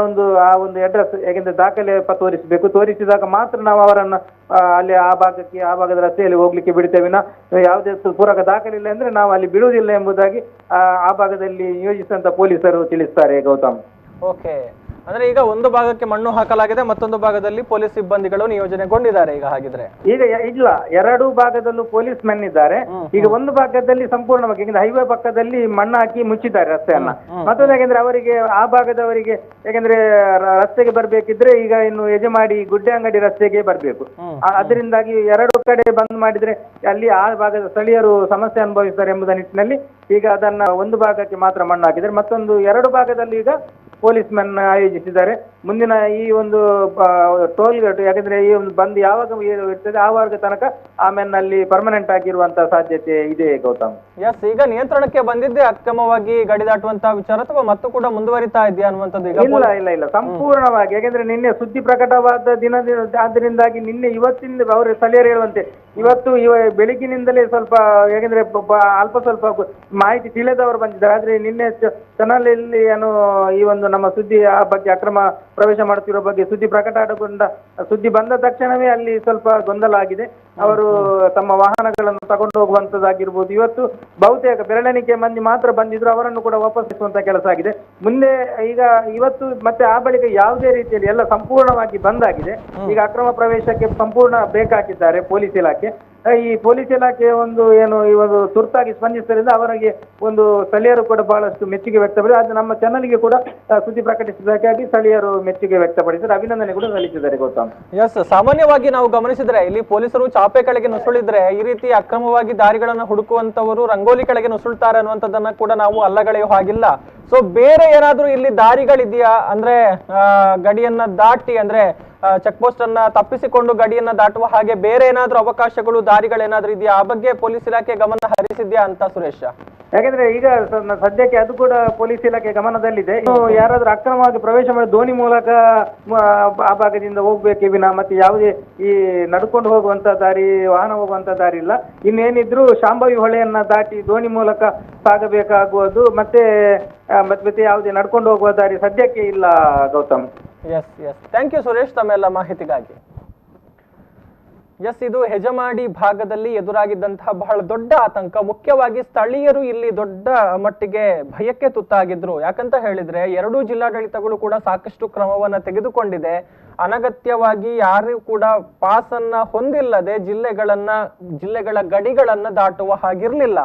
ಆ ಒಂದು ಅಡ್ರೆಸ್ ಯಾಕೆಂದ್ರೆ ದಾಖಲೆ ತೋರಿಸಬೇಕು, ತೋರಿಸಿದಾಗ ಮಾತ್ರ ನಾವು ಅವರನ್ನು ಅಲ್ಲಿ ಆ ಭಾಗದ ರಸ್ತೆಯಲ್ಲಿ ಹೋಗ್ಲಿಕ್ಕೆ ಬಿಡ್ತೇವೆ. ಯಾವುದೇ ಪೂರಕ ದಾಖಲೆ ಇಲ್ಲ ಅಂದ್ರೆ ನಾವು ಅಲ್ಲಿ ಬಿಡುವುದಿಲ್ಲ ಎಂಬುದಾಗಿ ಆ ಭಾಗದಲ್ಲಿ ನಿಯೋಜಿಸಿದಂತ ಪೊಲೀಸರು ತಿಳಿಸ್ತಾರೆ ಗೌತಮ್.
ಓಕೆ, ಅಂದ್ರೆ ಈಗ ಒಂದು ಭಾಗಕ್ಕೆ ಮಣ್ಣು ಹಾಕಲಾಗಿದೆ, ಮತ್ತೊಂದು ಭಾಗದಲ್ಲಿ ಪೊಲೀಸ್ ಸಿಬ್ಬಂದಿಗಳು ನಿಯೋಜನೆಗೊಂಡಿದ್ದಾರೆ ಈಗ ಹಾಗಿದ್ರೆ.
ಈಗ ಇಲ್ಲ, ಎರಡು ಭಾಗದಲ್ಲೂ ಪೊಲೀಸ್ ಮೆನ್ ಇದ್ದಾರೆ. ಈಗ ಒಂದು ಭಾಗದಲ್ಲಿ ಸಂಪೂರ್ಣವಾಗಿ ಹೈವೇ ಪಕ್ಕದಲ್ಲಿ ಮಣ್ಣು ಹಾಕಿ ಮುಚ್ಚಿದ್ದಾರೆ ರಸ್ತೆಯನ್ನ. ಮತ್ತೊಂದು ಯಾಕೆಂದ್ರೆ ಅವರಿಗೆ ಆ ಭಾಗದವರಿಗೆ ಯಾಕೆಂದ್ರೆ ರಸ್ತೆಗೆ ಬರ್ಬೇಕಿದ್ರೆ ಈಗ ಇನ್ನು ಯಜಮಾಡಿ ಗುಡ್ಡೆ ಅಂಗಡಿ ರಸ್ತೆಗೆ ಬರ್ಬೇಕು. ಅದರಿಂದಾಗಿ ಎರಡು ಕಡೆ ಬಂದ್ ಮಾಡಿದ್ರೆ ಅಲ್ಲಿ ಆ ಭಾಗದ ಸ್ಥಳೀಯರು ಸಮಸ್ಯೆ ಅನುಭವಿಸ್ತಾರೆ ಎಂಬುದ ನಿಟ್ಟಿನಲ್ಲಿ ಈಗ ಅದನ್ನ ಒಂದು ಭಾಗಕ್ಕೆ ಮಾತ್ರ ಮಣ್ಣು ಹಾಕಿದ್ದಾರೆ. ಮತ್ತೊಂದು ಎರಡು ಭಾಗದಲ್ಲಿ ಈಗ ಪೊಲೀಸ್ ಮೆನ್ ಆಯೋಜಿಸಿದ್ದಾರೆ. ಮುಂದಿನ ಈ ಒಂದು ಟೋಲ್ ಗೇಟ್ ಯಾಕಂದ್ರೆ ಈ ಒಂದು ಬಂದ್ ಯಾವಾಗ ಇರ್ತದೆ ಆವಾಗ ತನಕ ಆ ಮೆನ್ ಅಲ್ಲಿ ಪರ್ಮನೆಂಟ್ ಆಗಿರುವಂತಹ ಸಾಧ್ಯತೆ ಇದೆ ಗೌತಮ್.
ಎಸ್, ಈಗ ನಿಯಂತ್ರಣಕ್ಕೆ ಬಂದಿದ್ದೆ ಅಕ್ರಮವಾಗಿ ಗಡಿ ದಾಟುವಂತಹ ವಿಚಾರ ಅಥವಾ ಮತ್ತು ಕೂಡ ಮುಂದುವರಿತಾ ಇದೆಯಾ ಅನ್ನುವಂಥದ್ದು?
ಇಲ್ಲ ಸಂಪೂರ್ಣವಾಗಿ ಯಾಕಂದ್ರೆ ನಿನ್ನೆ ಸುದ್ದಿ ಪ್ರಕಟವಾದ ಆದ್ರಿಂದಾಗಿ ನಿನ್ನೆ ಇವತ್ತಿನ ಅವರು ಸ್ಥಳೀಯರು ಹೇಳುವಂತೆ ಇವತ್ತು ಬೆಳಗಿನಿಂದಲೇ ಸ್ವಲ್ಪ ಯಾಕಂದ್ರೆ ಅಲ್ಪ ಸ್ವಲ್ಪ ಮಾಹಿತಿ ತಿಳಿದವರು ಬಂದಿದ್ದಾರೆ. ಆದ್ರೆ ನಿನ್ನೆ ಚಾನಲಲ್ಲಿ ಏನು ಈ ಒಂದು ನಮ್ಮ ಸುದ್ದಿ ಆ ಬಗ್ಗೆ ಅಕ್ರಮ ಪ್ರವೇಶ ಮಾಡುತ್ತಿರೋ ಬಗ್ಗೆ ಸುದ್ದಿ ಪ್ರಕಟಗೊಂಡ ಸುದ್ದಿ ಬಂದ ತಕ್ಷಣವೇ ಅಲ್ಲಿ ಸ್ವಲ್ಪ ಗೊಂದಲ ಆಗಿದೆ. ಅವರು ತಮ್ಮ ವಾಹನಗಳನ್ನು ತಗೊಂಡು ಹೋಗುವಂತದ್ದಾಗಿರ್ಬೋದು. ಇವತ್ತು ಬಹುತೇಕ ಬೆರಳೆಣಿಕೆ ಮಂದಿ ಮಾತ್ರ ಬಂದಿದ್ರು, ಅವರನ್ನು ಕೂಡ ವಾಪಸ್ಸಿಸುವಂತ ಕೆಲಸ ಆಗಿದೆ. ಮುಂದೆ ಈಗ ಇವತ್ತು ಮತ್ತೆ ಆ ಬಳಿಕ ಯಾವುದೇ ರೀತಿಯಲ್ಲಿ ಎಲ್ಲ ಸಂಪೂರ್ಣವಾಗಿ ಬಂದ್ ಆಗಿದೆ. ಈಗ ಅಕ್ರಮ ಪ್ರವೇಶಕ್ಕೆ ಸಂಪೂರ್ಣ ಬ್ರೇಕ್ ಹಾಕಿದ್ದಾರೆ ಪೊಲೀಸ್ ಇಲಾಖೆ. ಈ ಪೊಲೀಸ್ ಇಲಾಖೆ ಒಂದು ಏನು ಇವಾಗ ತುರ್ತಾಗಿ ಸ್ಪಂದಿಸಿದ್ದರಿಂದ ಅವರಿಗೆ ಒಂದು ಸ್ಥಳೀಯರು ಕೂಡ ಬಹಳಷ್ಟು ಮೆಚ್ಚುಗೆ ವ್ಯಕ್ತಪಡಿಸಿದ್ದಾರೆ. ಅದು ನಮ್ಮ ಚಾನಲ್ಗೆ ಕೂಡ ಸುದ್ದಿ ಪ್ರಕಟಿಸಿದ್ದಕ್ಕಾಗಿ ಸ್ಥಳೀಯರು ಮೆಚ್ಚುಗೆ ವ್ಯಕ್ತಪಡಿಸಿದ್ದಾರೆ, ಅಭಿನಂದನೆ ಕೂಡ ಸಲ್ಲಿಸಿದ್ದಾರೆ ಗೌತಮ್.
ಎಸ್, ಸಾಮಾನ್ಯವಾಗಿ ನಾವು ಗಮನಿಸಿದ್ರೆ ಇಲ್ಲಿ ಪೊಲೀಸರು ಚಾಪೆ ಕೆಳಗೆ ನುಸುಳಿದ್ರೆ ಈ ರೀತಿ ಅಕ್ರಮವಾಗಿ ದಾರಿಗಳನ್ನ ಹುಡುಕುವಂತವರು ರಂಗೋಲಿ ಕೆಳಗೆ ನುಸುಳ್ತಾರೆ ಅನ್ನುವಂಥದ್ದನ್ನ ಕೂಡ ನಾವು ಅಲ್ಲಗಳೆಯೋ ಹಾಗಿಲ್ಲ. ಸೊ ಬೇರೆ ಏನಾದ್ರೂ ಇಲ್ಲಿ ದಾರಿಗಳಿದೆಯಾ ಅಂದ್ರೆ ಗಡಿಯನ್ನ ದಾಟಿ ಅಂದ್ರೆ ಚೆಕ್ ಪೋಸ್ಟ್ ಅನ್ನ ತಪ್ಪಿಸಿಕೊಂಡು ಗಡಿಯನ್ನ ದಾಟುವ ಹಾಗೆ ಬೇರೆ ಏನಾದ್ರೂ ಅವಕಾಶಗಳು ದಾರಿಗಳೇನಾದ್ರೂ ಇದೆಯಾ? ಆ ಬಗ್ಗೆ ಪೊಲೀಸ್ ಇಲಾಖೆ ಗಮನ ಹರಿಸಿದ್ಯಾ ಅಂತ ಸುರೇಶ್?
ಯಾಕಂದ್ರೆ ಈಗ ಸದ್ಯಕ್ಕೆ ಅದು ಕೂಡ ಪೊಲೀಸ್ ಇಲಾಖೆ ಗಮನದಲ್ಲಿದೆ. ಯಾರಾದ್ರೂ ಅಕ್ರಮವಾಗಿ ಪ್ರವೇಶ ಮಾಡಿ ದೋಣಿ ಮೂಲಕ ಆ ಭಾಗದಿಂದ ಹೋಗ್ಬೇಕೆ ವಿನ ಮತ್ತೆ ಯಾವುದೇ ಈ ನಡ್ಕೊಂಡು ಹೋಗುವಂತ ದಾರಿ, ವಾಹನ ಹೋಗುವಂತ ದಾರಿ ಇಲ್ಲ. ಇನ್ನೇನಿದ್ರು ಶಾಂಭವಿ ಹೊಳೆಯನ್ನ ದಾಟಿ ದೋಣಿ ಮೂಲಕ ಸಾಗಬೇಕಾಗುವುದು ಮತ್ತೆ ಯಾವುದೇ ನಡ್ಕೊಂಡು ಹೋಗುವ ದಾರಿ ಸದ್ಯಕ್ಕೆ ಇಲ್ಲ Gautam.
Yes, thank you Suresh ತಮ್ಮೆಲ್ಲ ಮಾಹಿತಿಗಾಗಿ. ಎಸ್, ಇದು ಹೆಜಮಾಡಿ ಭಾಗದಲ್ಲಿ ಎದುರಾಗಿದ್ದಂತಹ ಬಹಳ ದೊಡ್ಡ ಆತಂಕ. ಮುಖ್ಯವಾಗಿ ಸ್ಥಳೀಯರು ಇಲ್ಲಿ ದೊಡ್ಡ ಮಟ್ಟಿಗೆ ಭಯಕ್ಕೆ ತುತ್ತಾಗಿದ್ರು. ಯಾಕಂತ ಹೇಳಿದ್ರೆ ಎರಡೂ ಜಿಲ್ಲಾಡಳಿತಗಳು ಕೂಡ ಸಾಕಷ್ಟು ಕ್ರಮವನ್ನ ತೆಗೆದುಕೊಂಡಿದೆ. ಅನಗತ್ಯವಾಗಿ ಯಾರು ಕೂಡ ಪಾಸ್ ಅನ್ನ ಹೊಂದಿಲ್ಲದೆ ಜಿಲ್ಲೆಗಳ ಗಡಿಗಳನ್ನ ದಾಟುವ ಹಾಗಿರ್ಲಿಲ್ಲ.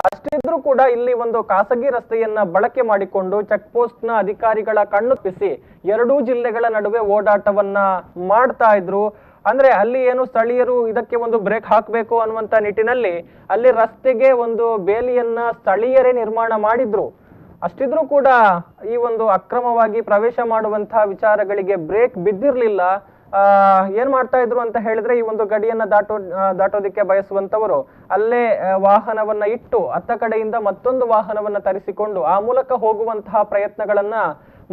ಅಷ್ಟಿದ್ರೂ ಕೂಡ ಇಲ್ಲಿ ಒಂದು ಖಾಸಗಿ ರಸ್ತೆಯನ್ನ ಬಳಕೆ ಮಾಡಿಕೊಂಡು ಚೆಕ್ ಪೋಸ್ಟ್ ನ ಅಧಿಕಾರಿಗಳ ಕಣ್ಣುಪ್ಪಿಸಿ ಎರಡೂ ಜಿಲ್ಲೆಗಳ ನಡುವೆ ಓಡಾಟವನ್ನ ಮಾಡ್ತಾ ಇದ್ರು. ಅಂದ್ರೆ ಅಲ್ಲಿ ಏನು ಸ್ಥಳೀಯರು ಇದಕ್ಕೆ ಒಂದು ಬ್ರೇಕ್ ಹಾಕಬೇಕು ಅನ್ನುವಂತ ನಿಟ್ಟಿನಲ್ಲಿ ಅಲ್ಲಿ ರಸ್ತೆಗೆ ಒಂದು ಬೇಲಿಯನ್ನ ಸ್ಥಳೀಯರೇ ನಿರ್ಮಾಣ ಮಾಡಿದ್ರು. ಅಷ್ಟಿದ್ರೂ ಕೂಡ ಈ ಒಂದು ಅಕ್ರಮವಾಗಿ ಪ್ರವೇಶ ಮಾಡುವಂತಹ ವಿಚಾರಗಳಿಗೆ ಬ್ರೇಕ್ ಬಿದ್ದಿರ್ಲಿಲ್ಲ. ಏನ್ ಮಾಡ್ತಾ ಇದ್ರು ಅಂತ ಹೇಳಿದ್ರೆ ಈ ಒಂದು ಗಡಿಯನ್ನ ದಾಟೋದಿಕ್ಕೆ ಬಯಸುವಂತವರು ಅಲ್ಲೇ ವಾಹನವನ್ನ ಇಟ್ಟು ಅತ್ತ ಕಡೆಯಿಂದ ಮತ್ತೊಂದು ವಾಹನವನ್ನ ತರಿಸಿಕೊಂಡು ಆ ಮೂಲಕ ಹೋಗುವಂತಹ ಪ್ರಯತ್ನಗಳನ್ನ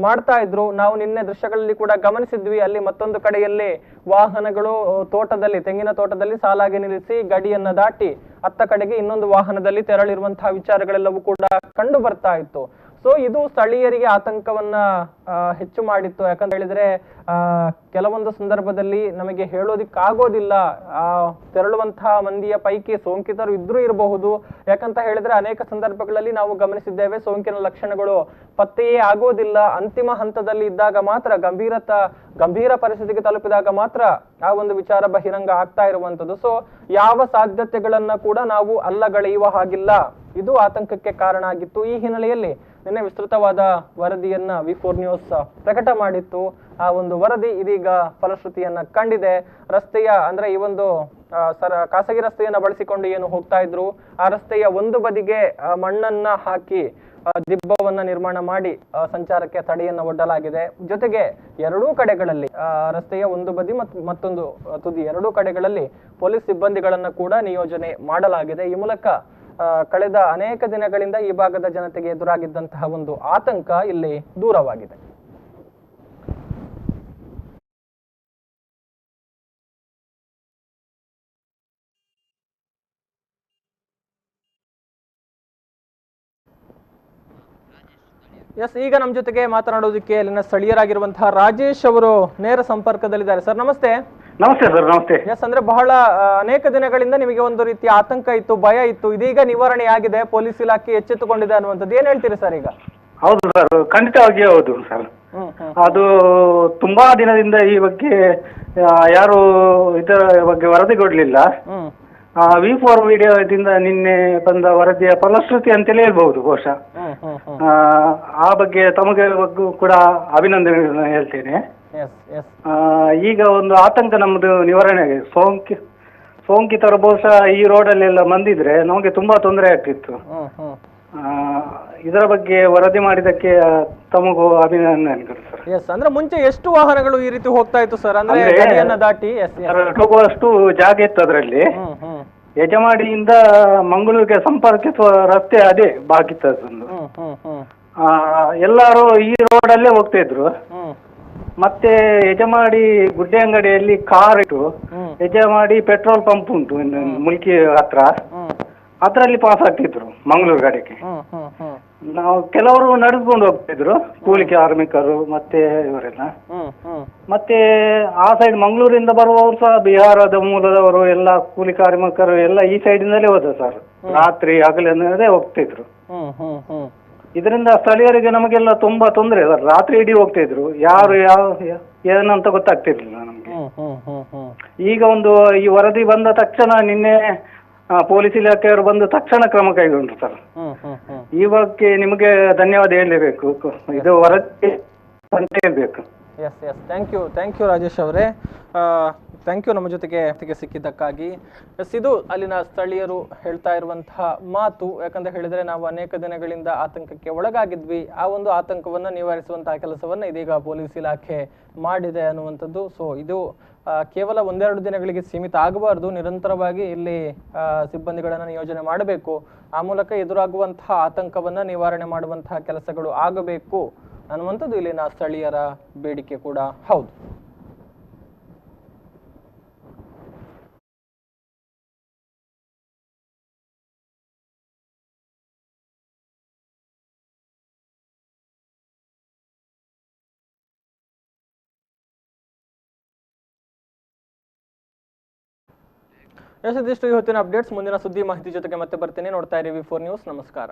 ಮಾಡ್ತಾ ಇದ್ರು. ನಾವು ನಿನ್ನೆ ದೃಶ್ಯಗಳಲ್ಲಿ ಕೂಡ ಗಮನಿಸಿದ್ವಿ. ಅಲ್ಲಿ ಮತ್ತೊಂದು ಕಡೆಯಲ್ಲಿ ವಾಹನಗಳು ತೆಂಗಿನ ತೋಟದಲ್ಲಿ ಸಾಲಾಗಿ ನಿಲ್ಲಿಸಿ ಗಡಿಯನ್ನ ದಾಟಿ ಅತ್ತ ಕಡೆಗೆ ಇನ್ನೊಂದು ವಾಹನದಲ್ಲಿ ತೆರಳಿರುವಂತಹ ವಿಚಾರಗಳೆಲ್ಲವೂ ಕೂಡ ಕಂಡು ಬರ್ತಾ ಇತ್ತು. ಸೊ ಇದು ಸ್ಥಳೀಯರಿಗೆ ಆತಂಕವನ್ನ ಹೆಚ್ಚು ಮಾಡಿತ್ತು. ಯಾಕಂತ ಹೇಳಿದ್ರೆ ಕೆಲವೊಂದು ಸಂದರ್ಭದಲ್ಲಿ ನಮಗೆ ಹೇಳೋದಿಕ್ಕಾಗೋದಿಲ್ಲ. ತೆರಳುವಂತಹ ಮಂದಿಯ ಪೈಕಿ ಸೋಂಕಿತರು ಇದ್ರೂ ಇರಬಹುದು. ಯಾಕಂತ ಹೇಳಿದ್ರೆ ಅನೇಕ ಸಂದರ್ಭಗಳಲ್ಲಿ ನಾವು ಗಮನಿಸಿದ್ದೇವೆ ಸೋಂಕಿನ ಲಕ್ಷಣಗಳು ಪತ್ತೆಯೇ ಆಗೋದಿಲ್ಲ. ಅಂತಿಮ ಹಂತದಲ್ಲಿ ಇದ್ದಾಗ ಮಾತ್ರ ಗಂಭೀರ ಪರಿಸ್ಥಿತಿಗೆ ತಲುಪಿದಾಗ ಮಾತ್ರ ಆ ಒಂದು ವಿಚಾರ ಬಹಿರಂಗ ಆಗ್ತಾ ಇರುವಂತದ್ದು. ಸೊ ಯಾವ ಸಾಧ್ಯತೆಗಳನ್ನ ಕೂಡ ನಾವು ಅಲ್ಲಗಳೆಯುವ ಹಾಗಿಲ್ಲ. ಇದು ಆತಂಕಕ್ಕೆ ಕಾರಣ ಆಗಿತ್ತು. ಈ ಹಿನ್ನೆಲೆಯಲ್ಲಿ ನಿನ್ನೆ ವಿಸ್ತೃತವಾದ ವರದಿಯನ್ನ V4 ನ್ಯೂಸ್ ಪ್ರಕಟ ಮಾಡಿತ್ತು. ಆ ಒಂದು ವರದಿ ಇದೀಗ ಫಲಶ್ರುತಿಯನ್ನ ಕಂಡಿದೆ. ರಸ್ತೆಯ ಅಂದ್ರೆ ಈ ಒಂದು ಖಾಸಗಿ ರಸ್ತೆಯನ್ನ ಬಳಸಿಕೊಂಡು ಏನು ಹೋಗ್ತಾ ಇದ್ರು ಆ ರಸ್ತೆಯ ಒಂದು ಬದಿಗೆ ಮಣ್ಣನ್ನ ಹಾಕಿ ದಿಬ್ಬವನ್ನ ನಿರ್ಮಾಣ ಮಾಡಿ ಸಂಚಾರಕ್ಕೆ ತಡೆಯನ್ನ ಒಡ್ಡಲಾಗಿದೆ. ಜೊತೆಗೆ ಎರಡೂ ಕಡೆಗಳಲ್ಲಿ ರಸ್ತೆಯ ಒಂದು ಬದಿ ಮತ್ತೊಂದು ತುದಿ ಎರಡೂ ಕಡೆಗಳಲ್ಲಿ ಪೊಲೀಸ್ ಸಿಬ್ಬಂದಿಗಳನ್ನ ಕೂಡ ನಿಯೋಜನೆ ಮಾಡಲಾಗಿದೆ. ಈ ಮೂಲಕ ಕಳೆದ ಅನೇಕ ದಿನಗಳಿಂದ ಈ ಭಾಗದ ಜನತೆಗೆ ಎದುರಾಗಿದ್ದಂತಹ ಒಂದು ಆತಂಕ ಇಲ್ಲಿ ದೂರವಾಗಿದೆ. ಎಸ್, ಈಗ ನಮ್ಮ ಜೊತೆಗೆ ಮಾತನಾಡೋದಕ್ಕೆ ಅಲ್ಲಿನ ಸ್ಥಳೀಯರಾಗಿರುವಂತಹ ರಾಜೇಶ್ ಅವರು ನೇರ ಸಂಪರ್ಕದಲ್ಲಿದ್ದಾರೆ. ಸರ್ ನಮಸ್ತೆ.
ನಮಸ್ತೆ ಸರ್. ನಮಸ್ತೆ.
ಎಸ್, ಅಂದ್ರೆ ಬಹಳ ಅನೇಕ ದಿನಗಳಿಂದ ನಿಮಗೆ ಒಂದು ರೀತಿಯ ಆತಂಕ ಇತ್ತು, ಭಯ ಇತ್ತು. ಇದೀಗ ನಿವಾರಣೆ ಆಗಿದೆ, ಪೊಲೀಸ್ ಇಲಾಖೆ ಎಚ್ಚೆತ್ತುಕೊಂಡಿದೆ ಅನ್ನುವಂಥದ್ದು. ಏನ್ ಹೇಳ್ತೀರಿ ಸರ್ ಈಗ?
ಹೌದು ಸರ್, ಖಂಡಿತವಾಗಿ ಹೌದು ಸರ್.
ಅದು ತುಂಬಾ ದಿನದಿಂದ ಈ ಬಗ್ಗೆ ಯಾರು ಇದರ ಬಗ್ಗೆ ವರದಿ ಕೊಡ್ಲಿಲ್ಲ. V4 ವಿಡಿಯೋದಿಂದ ನಿನ್ನೆ ಬಂದ ವರದಿಯ ಫಲಶ್ರುತಿ ಅಂತಲೇ ಹೇಳ್ಬಹುದು ಬಹುಶಃ. ಆ ಬಗ್ಗೆ ತಮಗೆ ಕೂಡ ಅಭಿನಂದನೆ ಹೇಳ್ತೇನೆ. ಈಗ ಒಂದು ಆತಂಕ ನಮ್ಮದು ನಿವಾರಣೆ ಆಗಿದೆ. ಸೋಂಕಿತರು ಬಹುಶಃ ಈ ರೋಡಲ್ಲೆಲ್ಲ ಬಂದಿದ್ರೆ ನಮಗೆ ತುಂಬಾ ತೊಂದರೆ ಆಗ್ತಿತ್ತು. ಇದರ ಬಗ್ಗೆ ವರದಿ ಮಾಡಿದಕ್ಕೆ ತಮಗೂ ಅಭಿನಂದನೆಗಳು ಸರ್.
ಅಂದ್ರೆ ಮುಂಚೆ ಎಷ್ಟು ವಾಹನಗಳು ಈ ರೀತಿ ಹೋಗ್ತಾ ಇತ್ತು ಸರ್? ಅಂದ್ರೆ ಗಡಿಯನ್ನ ದಾಟಿ
ಹೋಗುವಷ್ಟು ಜಾಗ ಇತ್ತು ಅದರಲ್ಲಿ. ಯಜಮಾಡಿಯಿಂದ ಮಂಗಳೂರಿಗೆ ಸಂಪರ್ಕಿಸುವ ರಸ್ತೆ ಅದೇ ಬಾಕಿತ್ತದೊಂದು. ಎಲ್ಲರೂ ಈ ರೋಡಲ್ಲೇ ಹೋಗ್ತಾ ಇದ್ರು. ಮತ್ತೆ ಯಜಮಾಡಿ ಗುಡ್ಡೆ ಅಂಗಡಿಯಲ್ಲಿ ಕಾರ್ ಇಟ್ಟು ಯಜಮಾಡಿ ಪೆಟ್ರೋಲ್ ಪಂಪ್ ಉಂಟು ಮುಲ್ಕಿ ಹತ್ರ, ಅದರಲ್ಲಿ ಪಾಸ್ ಆಗ್ತಿದ್ರು ಮಂಗಳೂರು ಕಡೆಗೆ. ನಾವು ಕೆಲವರು ನಡೆದುಕೊಂಡು ಹೋಗ್ತಿದ್ರು, ಕೂಲಿ ಕಾರ್ಮಿಕರು ಮತ್ತೆ ಇವರೆಲ್ಲ. ಮತ್ತೆ ಆ ಸೈಡ್ ಮಂಗಳೂರಿಂದ ಬರುವವರು ಸಹ ಬಿಹಾರದ ಮೂಲದವರು ಎಲ್ಲ ಕೂಲಿ ಕಾರ್ಮಿಕರು ಎಲ್ಲ ಈ ಸೈಡಿಂದಲೇ ಹೋದ ಸರ್. ರಾತ್ರಿ ಹಗಲೇ ಹೋಗ್ತಿದ್ರು. ಇದರಿಂದ ಸ್ಥಳೀಯರಿಗೆ ನಮಗೆಲ್ಲ ತುಂಬಾ ತೊಂದರೆ ಸರ್. ರಾತ್ರಿ ಇಡೀ ಹೋಗ್ತಾ ಇದ್ರು, ಯಾರು ಏನಂತ ಗೊತ್ತಾಗ್ತಿರ್ಲಿಲ್ಲ ನಮ್ಗೆ. ಈಗ ಒಂದು ಈ ವರದಿ ಬಂದ ತಕ್ಷಣ ನಿನ್ನೆ ಪೊಲೀಸ್ ಇಲಾಖೆಯವರು ಬಂದು ತಕ್ಷಣ ಕ್ರಮ ಕೈಗೊಂಡ್ರು ಸರ್. ಈ ಬಗ್ಗೆ ನಿಮಗೆ ಧನ್ಯವಾದ ಹೇಳಲೇಬೇಕು. ಇದು ವರದಿ ಅಂತ ಹೇಳ್ಬೇಕು.
ಥ್ಯಾಂಕ್ ಯು ರಾಜೇಶ್ ಅವರೇ. ಥ್ಯಾಂಕ್ ಯು ನಮ್ಮ ಜೊತೆಗೆ ಸಿಕ್ಕಿದ್ದಕ್ಕಾಗಿ. ಇದು ಅಲ್ಲಿನ ಸ್ಥಳೀಯರು ಹೇಳ್ತಾ ಇರುವಂತಹ ಮಾತು. ಯಾಕಂತ ಹೇಳಿದ್ರೆ ನಾವು ಅನೇಕ ದಿನಗಳಿಂದ ಆತಂಕಕ್ಕೆ ಒಳಗಾಗಿದ್ವಿ. ಆ ಒಂದು ಆತಂಕವನ್ನ ನಿವಾರಿಸುವಂತಹ ಕೆಲಸವನ್ನ ಇದೀಗ ಪೊಲೀಸ್ ಇಲಾಖೆ ಮಾಡಿದೆ ಅನ್ನುವಂಥದ್ದು. ಸೊ ಇದು ಕೇವಲ ಒಂದೆರಡು ದಿನಗಳಿಗೆ ಸೀಮಿತ ಆಗಬಾರ್ದು. ನಿರಂತರವಾಗಿ ಇಲ್ಲಿ ಸಿಬ್ಬಂದಿಗಳನ್ನ ನಿಯೋಜನೆ ಮಾಡಬೇಕು. ಆ ಮೂಲಕ ಎದುರಾಗುವಂತಹ ಆತಂಕವನ್ನ ನಿವಾರಣೆ ಮಾಡುವಂತಹ ಕೆಲಸಗಳು ಆಗಬೇಕು ಅನ್ನುವಂಥದ್ದು ಇಲ್ಲಿನ ಸ್ಥಳೀಯರ ಬೇಡಿಕೆ ಕೂಡ ಹೌದು. ಇದಿಷ್ಟು ಇವತ್ತಿನ ಅಪ್ಡೇಟ್ಸ್. ಮುಂದಿನ ಸುದ್ದಿ ಮಾಹಿತಿ ಜೊತೆಗೆ ಮತ್ತೆ ಬರ್ತೀನಿ. ನೋಡ್ತಾ ಇರಿ V4 ನ್ಯೂಸ್. ನಮಸ್ಕಾರ.